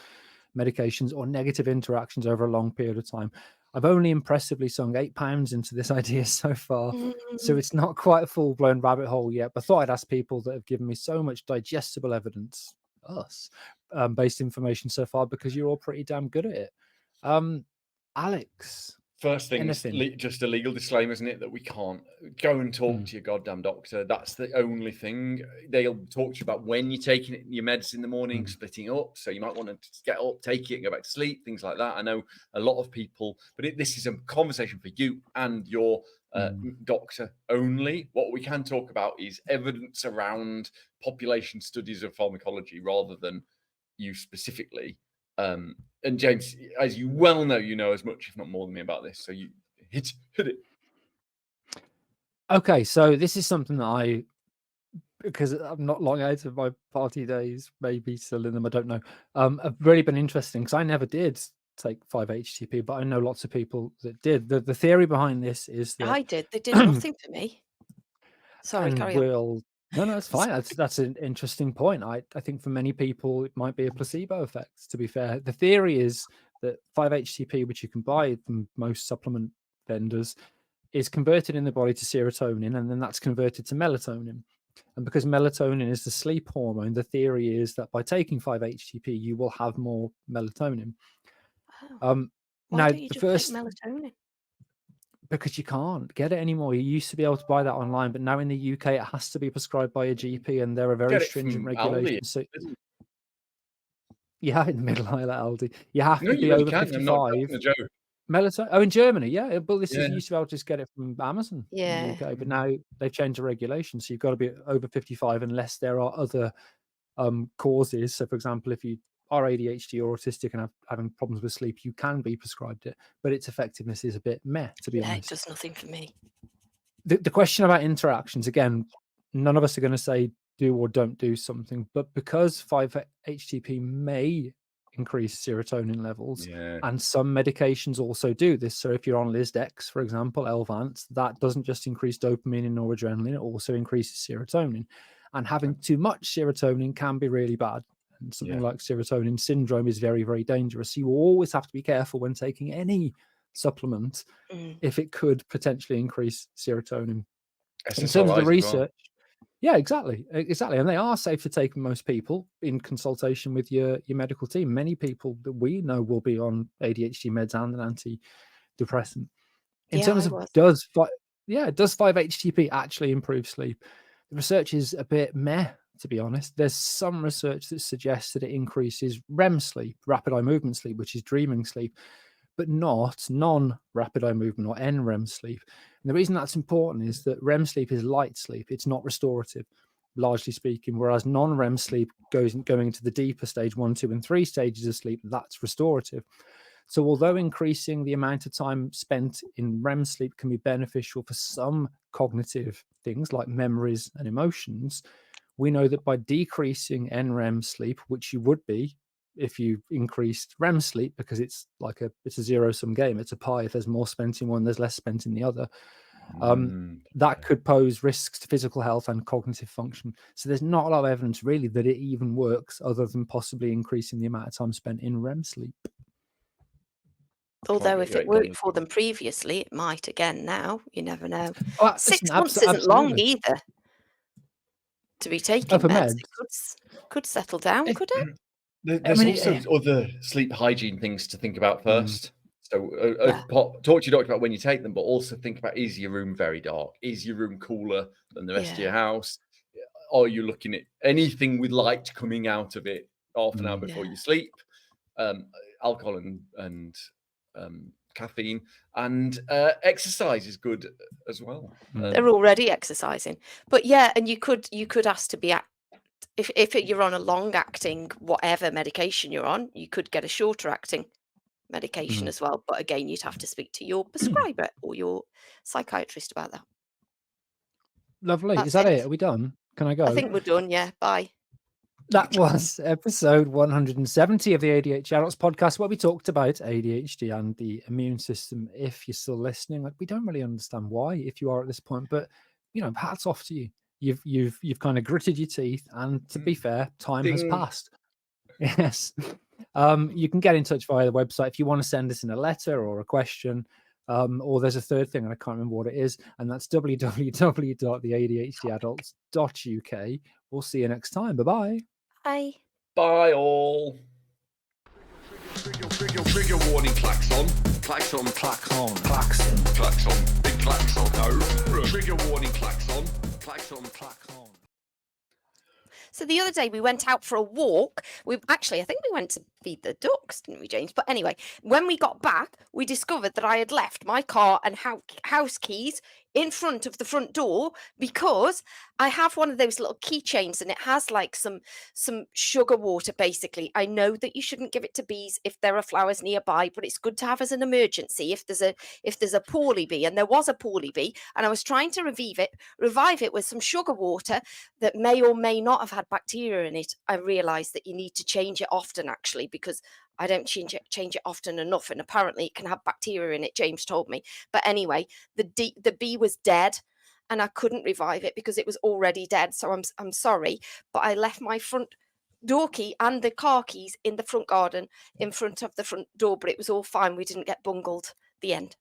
medications or negative interactions over a long period of time? I've only impressively sunk £8 into this idea so far, so it's not quite a full-blown rabbit hole yet, but I thought I'd ask people that have given me so much digestible evidence, based information so far, because you're all pretty damn good at it. Alex,
First thing,
anything?
just a legal disclaimer, isn't it? That we can't go and talk to your goddamn doctor. That's the only thing. They'll talk to you about when you're taking your meds in the morning, splitting it up. So you might want to get up, take it, and go back to sleep, things like that. I know a lot of people, but this is a conversation for you and your doctor only. What we can talk about is evidence around population studies of pharmacology rather than you specifically. And James, as you well know, you know as much, if not more than me about this. So you hit it.
Okay, so this is something that because I'm not long out of my party days, maybe still in them, I don't know. Have really been interesting because I never did take 5-HTP, but I know lots of people that did. The theory behind this is that
I did. They did nothing for me. Sorry,
and
carry on.
No, it's fine. That's an interesting point. I think for many people it might be a placebo effect. To be fair, the theory is that 5-HTP, which you can buy from most supplement vendors, is converted in the body to serotonin, and then that's converted to melatonin. And because melatonin is the sleep hormone, the theory is that by taking 5-HTP, you will have more melatonin.
Oh, why
Now,
don't you
the
just
first,
take melatonin?
because you can't get it anymore. You used to be able to buy that online, but now in the UK, it has to be prescribed by a GP, and there are very
Get it
stringent
from Aldi.
regulations. So, yeah, in the middle aisle at Aldi, you have
No,
to
you
be
really
over
can. I'm not
55.
joking, the joke.
Melatonin. Oh, in Germany, yeah. But this is
Yeah.
you used to be able to just get it from Amazon in the
Yeah.
UK, but now they've changed the regulations, so you've got to be over 55 unless there are other causes. So, for example, if you are ADHD or autistic and having problems with sleep, you can be prescribed it, but its effectiveness is a bit meh, to be
Yeah, it
honest.
does nothing for me.
The question about interactions, again, none of us are going to say do or don't do something, but because 5-HTP may increase serotonin levels,
Yeah.
and some medications also do this. So if you're on Lisdex, for example, Elvance, that doesn't just increase dopamine and noradrenaline, it also increases serotonin. And having too much serotonin can be really bad. And something like serotonin syndrome is very, very dangerous. So you always have to be careful when taking any supplement if it could potentially increase serotonin. In terms of the
SSRIs as well.
research, yeah, exactly. And they are safe to take for most people in consultation with your medical team. Many people that we know will be on ADHD meds and an antidepressant. In
Yeah,
terms
I
of
was.
does 5-HTP actually improve sleep? The research is a bit meh, to be honest. There's some research that suggests that it increases REM sleep, rapid eye movement sleep, which is dreaming sleep, but not non-rapid eye movement or NREM sleep. And the reason that's important is that REM sleep is light sleep. It's not restorative, largely speaking, whereas non-REM sleep going into the deeper stage 1, 2, and 3 stages of sleep, that's restorative. So although increasing the amount of time spent in REM sleep can be beneficial for some cognitive things like memories and emotions, we know that by decreasing NREM sleep, which you would be if you increased REM sleep, because it's a zero-sum game. It's a pie. If there's more spent in one, there's less spent in the other. That could pose risks to physical health and cognitive function. So there's not a lot of evidence really that it even works, other than possibly increasing the amount of time spent in REM sleep.
Although
get
if
you
it
right,
worked
Donald.
for them previously, it might again now. You never know.
Oh,
6
listen,
months isn't long
absolutely.
either to be taking
For
meds.
meds?
It could settle down, could it?
There's also other sleep hygiene things to think about first. So talk to your doctor about when you take them, but also think about, is your room very dark? Is your room cooler than the rest of your house? Are you looking at anything with light coming out of it half an hour before you sleep? Alcohol and caffeine, and exercise is good as well.
They're already exercising. But yeah, and you could ask to be if you're on a long acting whatever medication you're on, you could get a shorter acting medication as well. But again, you'd have to speak to your prescriber or your psychiatrist about that.
Lovely.
That's
Is that
it.
it? Are we done? Can I
I
go?
think we're done. Yeah. Bye.
That was episode 170 of the ADHD Adults podcast, where we talked about ADHD and the immune system. If you're still listening, we don't really understand why, if you are at this point, but hats off to you. You've kind of gritted your teeth, and to be fair, time has passed. Yes. You can get in touch via the website if you want to send us in a letter or a question. Or there's a third thing, and I can't remember what it is, and that's www.theadhdadults.uk. We'll see you next time. Bye-bye.
Bye.
Bye all. Trigger warning, klaxon. Klaxon. Big klaxon. No. Trigger warning, klaxon. Klaxon.
So the other day we went out for a walk. I think we went to feed the ducks, didn't we, James? But anyway, when we got back, we discovered that I had left my car and house keys in front of the front door, because I have one of those little keychains and it has like some sugar water. Basically, I know that you shouldn't give it to bees if there are flowers nearby, but it's good to have as an emergency if there's a poorly bee, and there was a poorly bee, and I was trying to revive it with some sugar water that may or may not have had bacteria in it. I realized that you need to change it often, actually, because I don't change it often enough, and apparently it can have bacteria in it, James told me. But anyway, the bee was dead, and I couldn't revive it because it was already dead. So I'm sorry, but I left my front door key and the car keys in the front garden in front of the front door, but it was all fine. We didn't get bungled. The end.